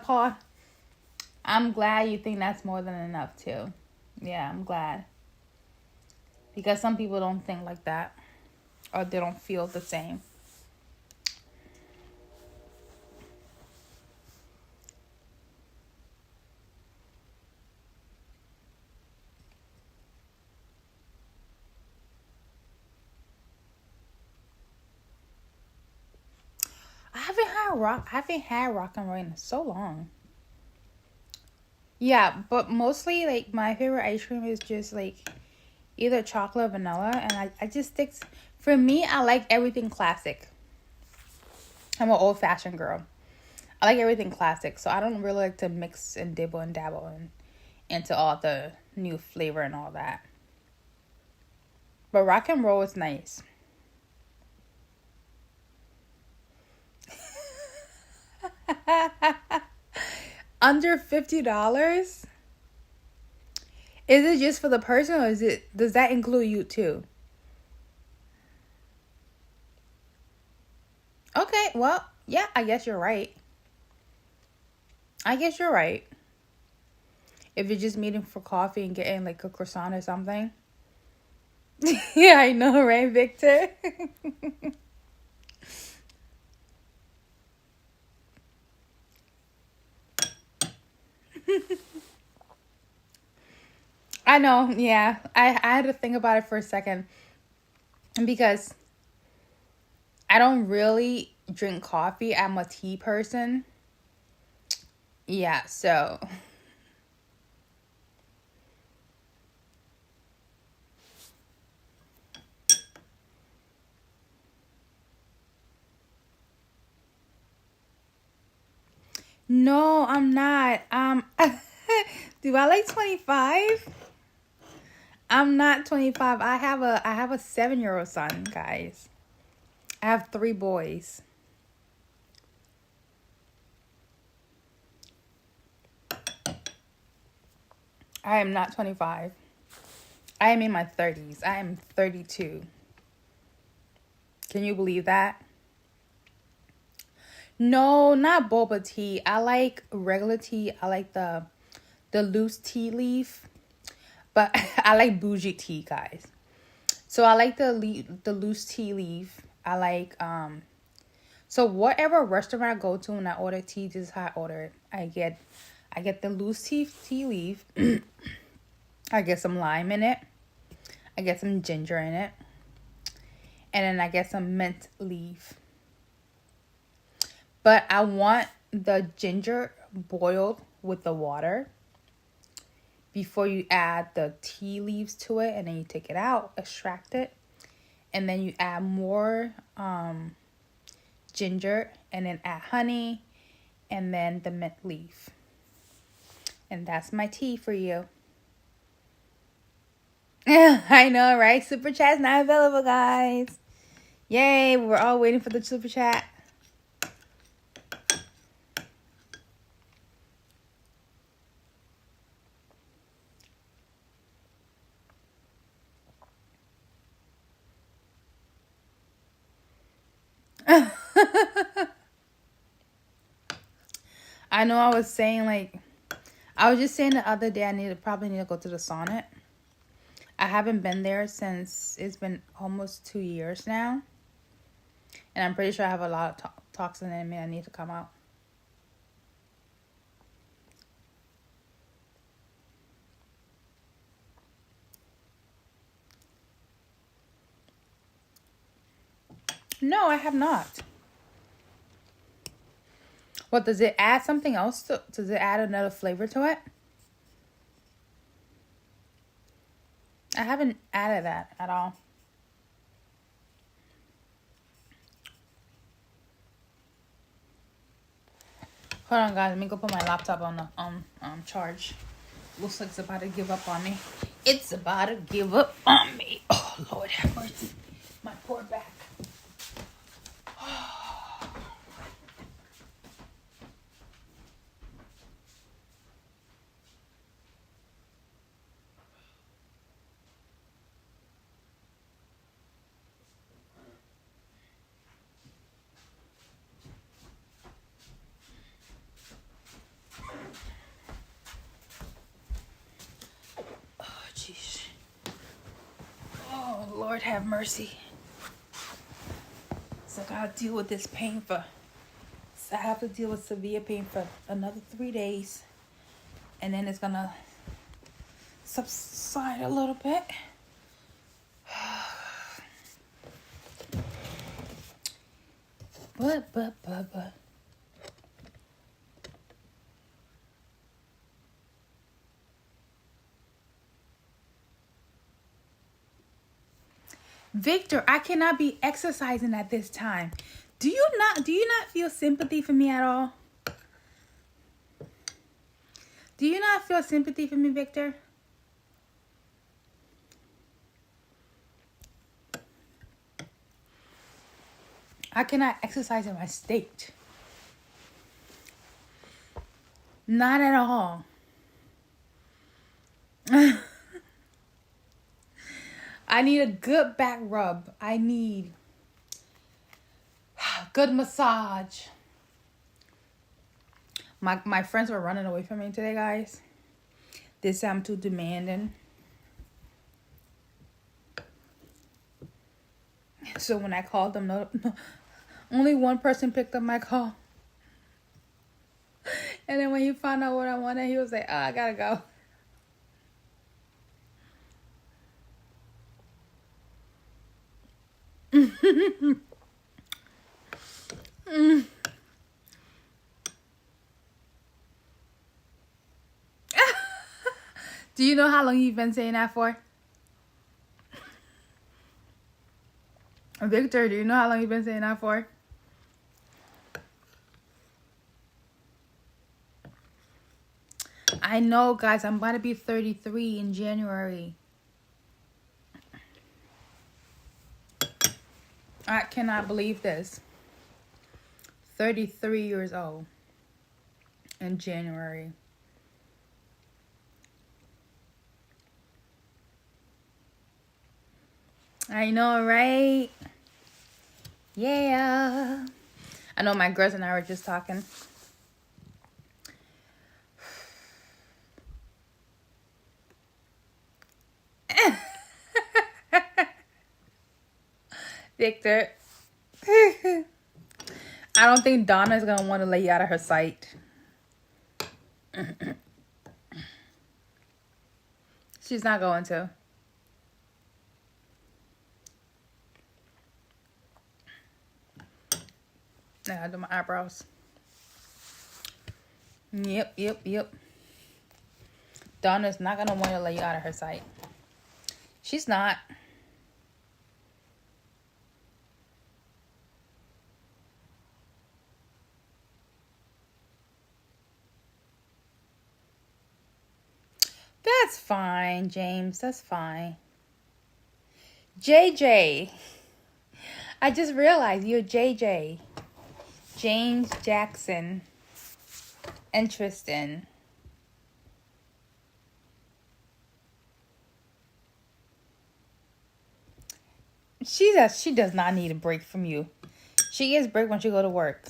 Paul, I'm glad you think that's more than enough, too. Yeah, I'm glad. Because some people don't think like that. Or they don't feel the same. I haven't had rock and roll in so long. Yeah, but mostly like my favorite ice cream is just like either chocolate or vanilla, and I just stick. For me, I like everything classic. I'm an old fashioned girl. I like everything classic, so I don't really like to mix and dibble and dabble into all the new flavor and all that. But rock and roll is nice. Under $50? Is it just for the person, or does that include you too? Okay, well, yeah, I guess you're right. I guess you're right. If you're just meeting for coffee and getting like a croissant or something. Yeah, I know, right, Victor? I know, yeah. I had to think about it for a second. Because I don't really drink coffee. I'm a tea person. Yeah, so. No, I'm not. Do I like 25? I'm not 25. I have a 7-year-old son, guys. I have 3 boys. I am not 25. I am in my 30s. I am 32. Can you believe that? No, not boba tea. I like regular tea. I like the loose tea leaf. But I like bougie tea, guys. So I like the loose tea leaf. I like so whatever restaurant I go to when I order tea, this is how I order it. I get the loose tea leaf. I get some lime in it. I get some ginger in it. And then I get some mint leaf. But I want the ginger boiled with the water before you add the tea leaves to it. And then you take it out, extract it. And then you add more ginger. And then add honey. And then the mint leaf. And that's my tea for you. I know, right? Super chat's not available, guys. Yay, we're all waiting for the super chat. I know I was saying, like, I was just saying the other day I probably need to go to the Sonnet. I haven't been there since it's been almost 2 years now. And I'm pretty sure I have a lot of toxin in me that need to come out. No, I have not. What, does it add something else? Does it add another flavor to it? I haven't added that at all. Hold on, guys. Let me go put my laptop on the charge. Looks like it's about to give up on me. It's about to give up on me. Oh, Lord have mercy. My poor back. Lord have mercy. So I gotta deal with this pain so I have to deal with severe pain for another 3 days. And then it's gonna subside a little bit. But. Victor, I cannot be exercising at this time. Do you not feel sympathy for me at all? Do you not feel sympathy for me, Victor? I cannot exercise in my state. Not at all. I need a good back rub. I need good massage. My friends were running away from me today, guys. They say I'm too demanding. So when I called them, no, only one person picked up my call. And then when he found out what I wanted, he was like, oh, I gotta go. Do you know how long you've been saying that for? Victor, do you know how long you've been saying that for? I know, guys. I'm about to be 33 in January. I cannot believe this. 33 years old in January. I know, right? Yeah. I know my girls and I were just talking. Victor. I don't think Donna's going to want to let you out of her sight. She's not going to. I gotta do my eyebrows. Yep. Donna's not going to want to let you out of her sight. She's not. That's fine, James. That's fine. JJ. I just realized you're JJ. James Jackson. Interesting. She does not need a break from you. She gets a break when she go to work.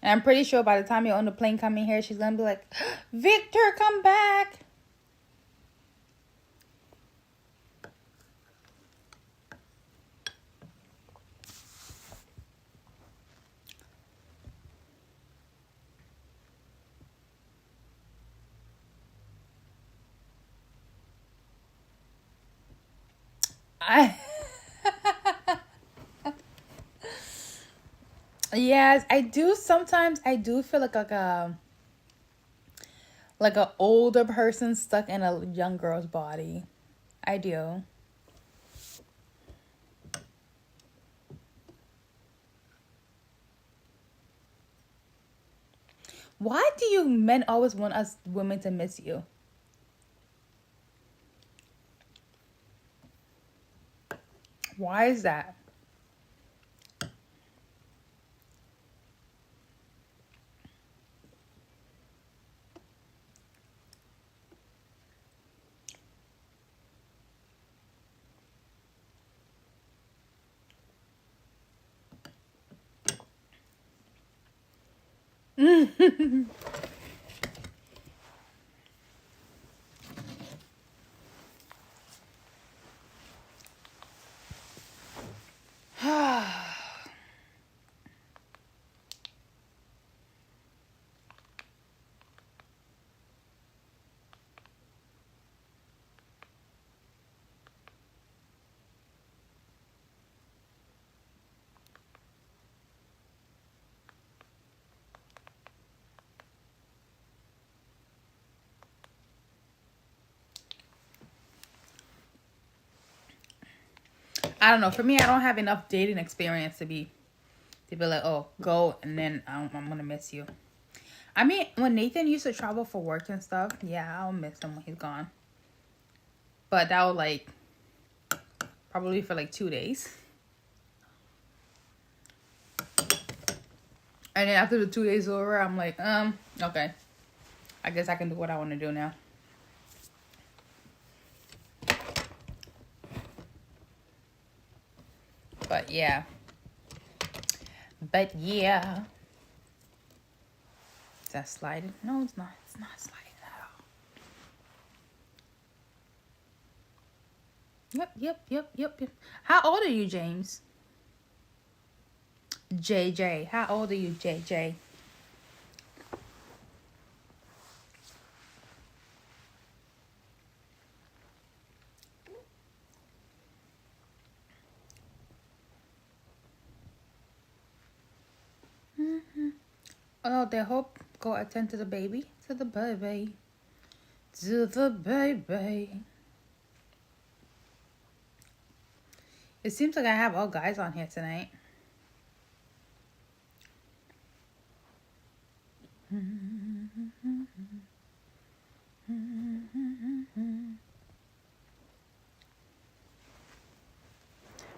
And I'm pretty sure by the time you're on the plane coming here, she's going to be like, Victor, come back. Yes, I do. Sometimes I do feel like a older person stuck in a young girl's body. I do. Why do you men always want us women to miss you? Why is that? I don't know. For me, I don't have enough dating experience to be like, oh, go, and then I'm gonna miss you. I mean, when Nathan used to travel for work and stuff, yeah, I'll miss him when he's gone. But that was like probably for like 2 days. And then after the 2 days over, I'm like, okay. I guess I can do what I want to do now. But yeah. Is that sliding? No, it's not. It's not sliding at all. Yep. How old are you, James? JJ. How old are you, JJ? Oh, they hope go attend to the baby. To the baby. It seems like I have all guys on here tonight.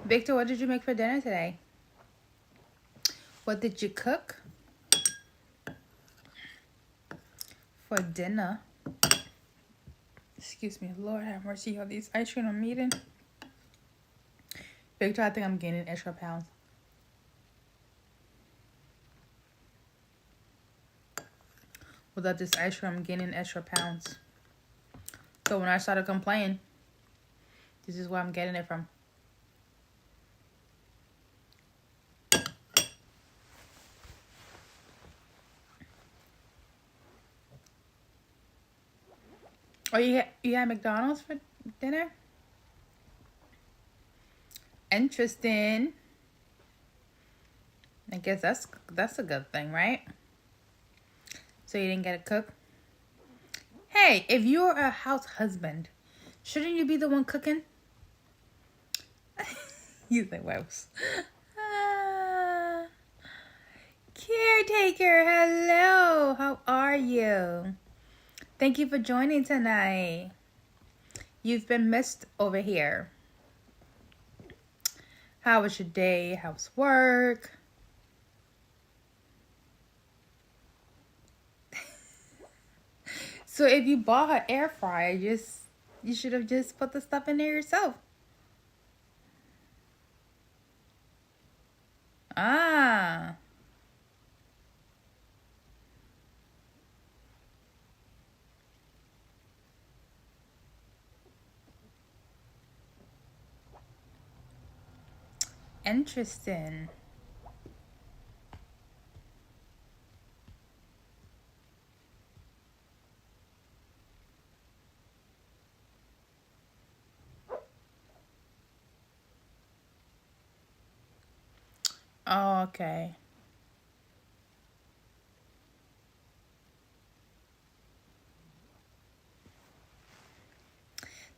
Victor, what did you make for dinner today? What did you cook for dinner? Excuse me. Lord have mercy on these ice cream I'm eating. Victor, I think I'm gaining extra pounds. Without this ice cream, I'm gaining extra pounds. So when I started complaining, this is where I'm getting it from. Oh, you had McDonald's for dinner? Interesting. I guess that's a good thing, right? So you didn't get a cook? Hey, if you're a house husband, shouldn't you be the one cooking? You think, wow. Caretaker, hello. How are you? Thank you for joining tonight. You've been missed over here. How was your day? How's work? So if you bought an air fryer, you should have just put the stuff in there yourself. Ah. Interesting. Oh, okay.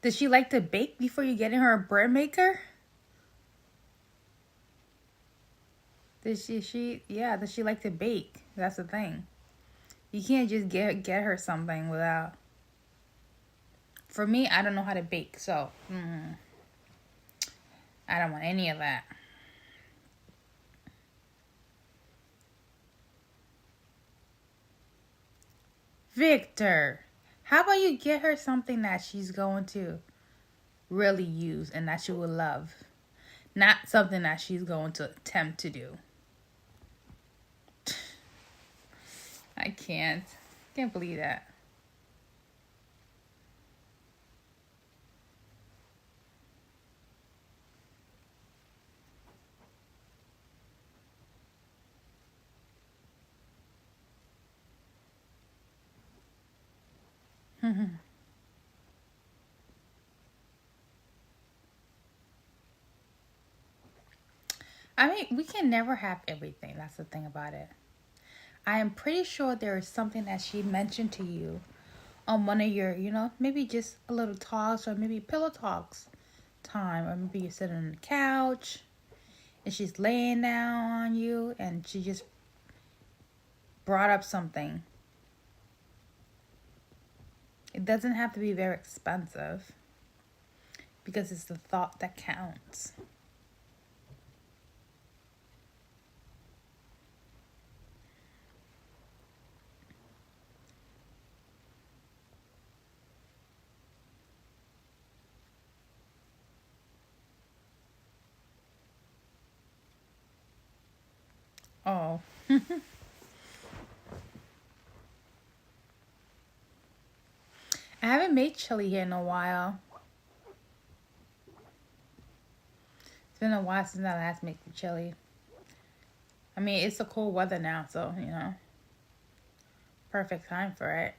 Does she like to bake before you get in her a bread maker? Does she like to bake? That's the thing. You can't just get her something without. For me, I don't know how to bake, so I don't want any of that. Victor, how about you get her something that she's going to really use and that she will love? Not something that she's going to attempt to do. I can't believe that. I mean, we can never have everything. That's the thing about it. I am pretty sure there is something that she mentioned to you on one of your, maybe just a little talks or maybe pillow talks time. Or maybe you're sitting on the couch and she's laying down on you and she just brought up something. It doesn't have to be very expensive because it's the thought that counts. Oh. I haven't made chili here in a while. It's been a while since I last made chili. I mean, it's a cold weather now, so, perfect time for it.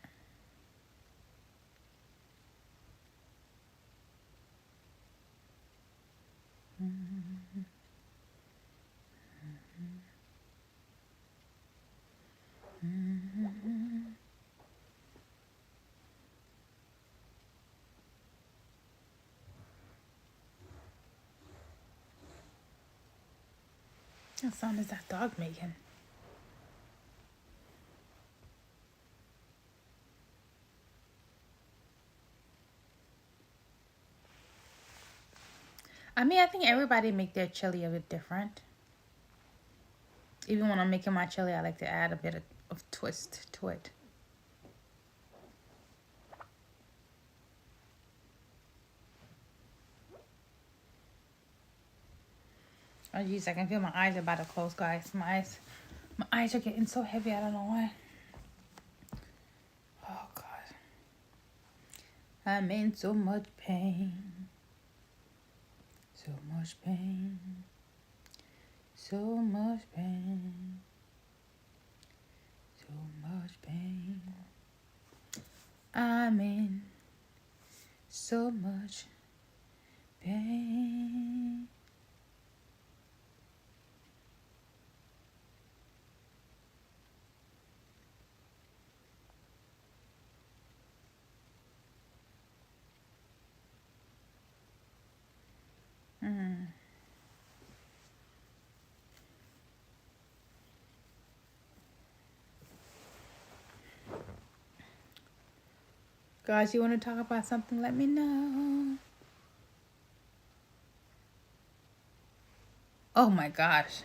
What sound is that dog making? I mean, I think everybody make their chili a bit different. Even when I'm making my chili, I like to add a bit of twist to it. Oh jeez, I can feel my eyes are about to close, guys. My eyes are getting so heavy. I don't know why. Oh God, I'm in so much pain. So much pain. So much pain. So much pain. I'm in so much pain. Guys, you want to talk about something? Let me know. Oh my gosh.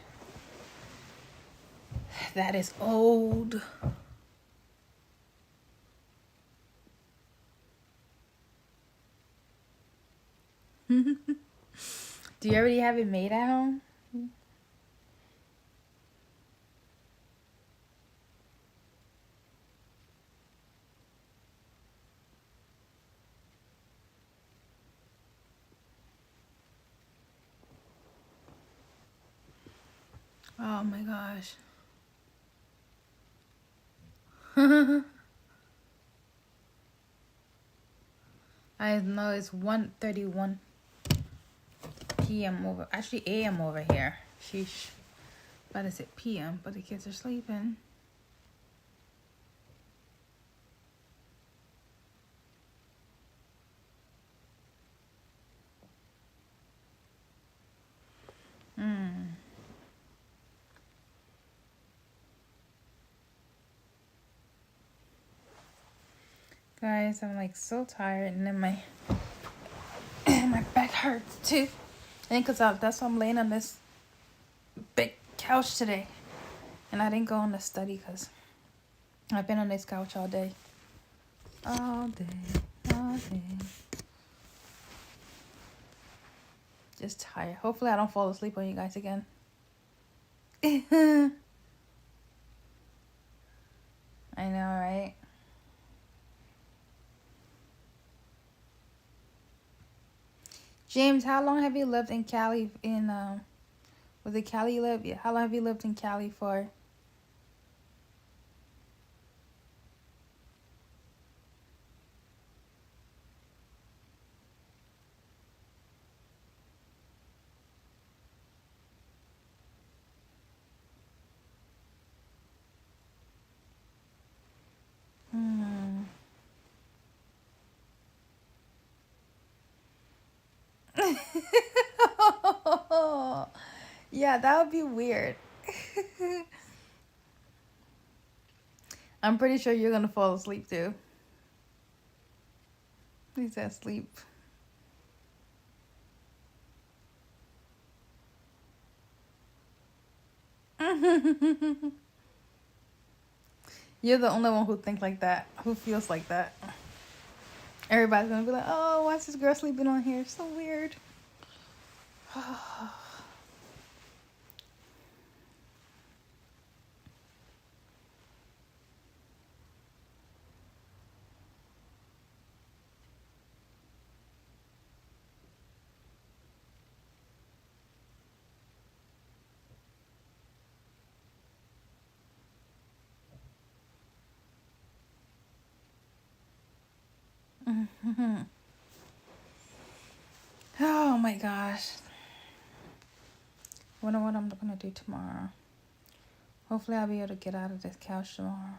That is old. Do you already have it made at home? Oh my gosh. I know it's 1:31 p.m. over. Actually, a.m. over here. Sheesh. But is it p.m.? But the kids are sleeping. Guys, I'm like so tired, and then my my back hurts too. I think that's why I'm laying on this big couch today, and I didn't go in the study because I've been on this couch all day, all day, all day. Just tired. Hopefully, I don't fall asleep on you guys again. I know, right? James, how long have you lived in Cali? Was it Cali you lived? Yeah. How long have you lived in Cali for? Yeah, that would be weird. I'm pretty sure you're gonna fall asleep too. He said sleep. You're the only one who thinks like that, who feels like that. Everybody's gonna be like, oh, why is this girl sleeping on here? It's so weird. Oh my gosh. I wonder what I'm gonna do tomorrow. Hopefully I'll be able to get out of this couch tomorrow.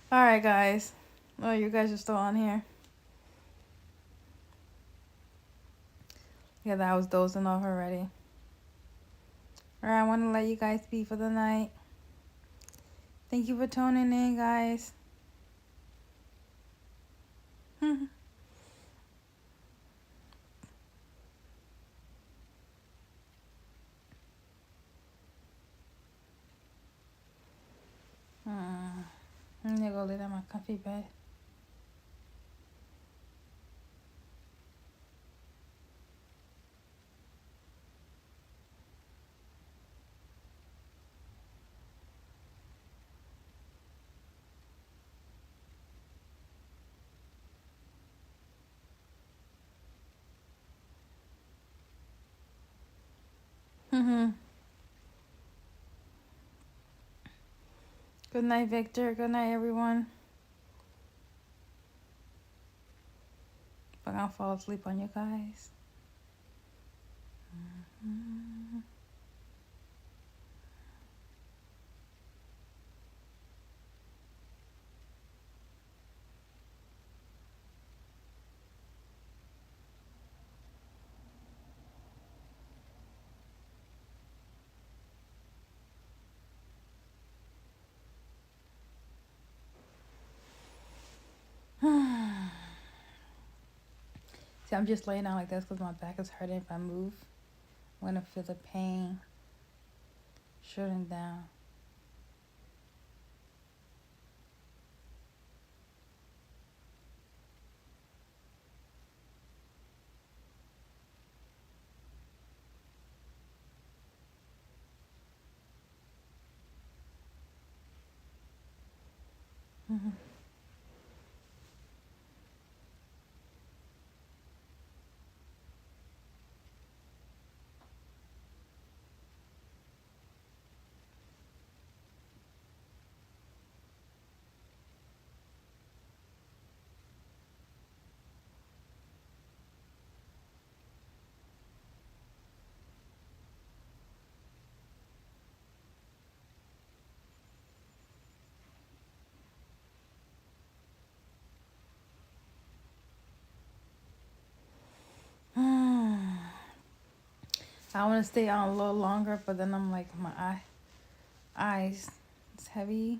Alright, guys. Oh, you guys are still on here. Yeah, I was dozing off already. Alright, I want to let you guys be for the night. Thank you for tuning in, guys. I'm gonna go lay down my comfy bed. Good night, Victor. Good night, everyone. If I don't fall asleep on you guys. See, I'm just laying down like this because my back is hurting. If I move, I'm gonna feel the pain shooting down. I want to stay on a little longer, but then I'm like, my eyes, it's heavy.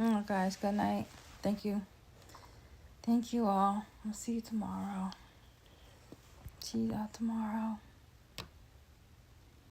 Oh, guys, good night. Thank you. Thank you all. I'll see you tomorrow. See you all tomorrow.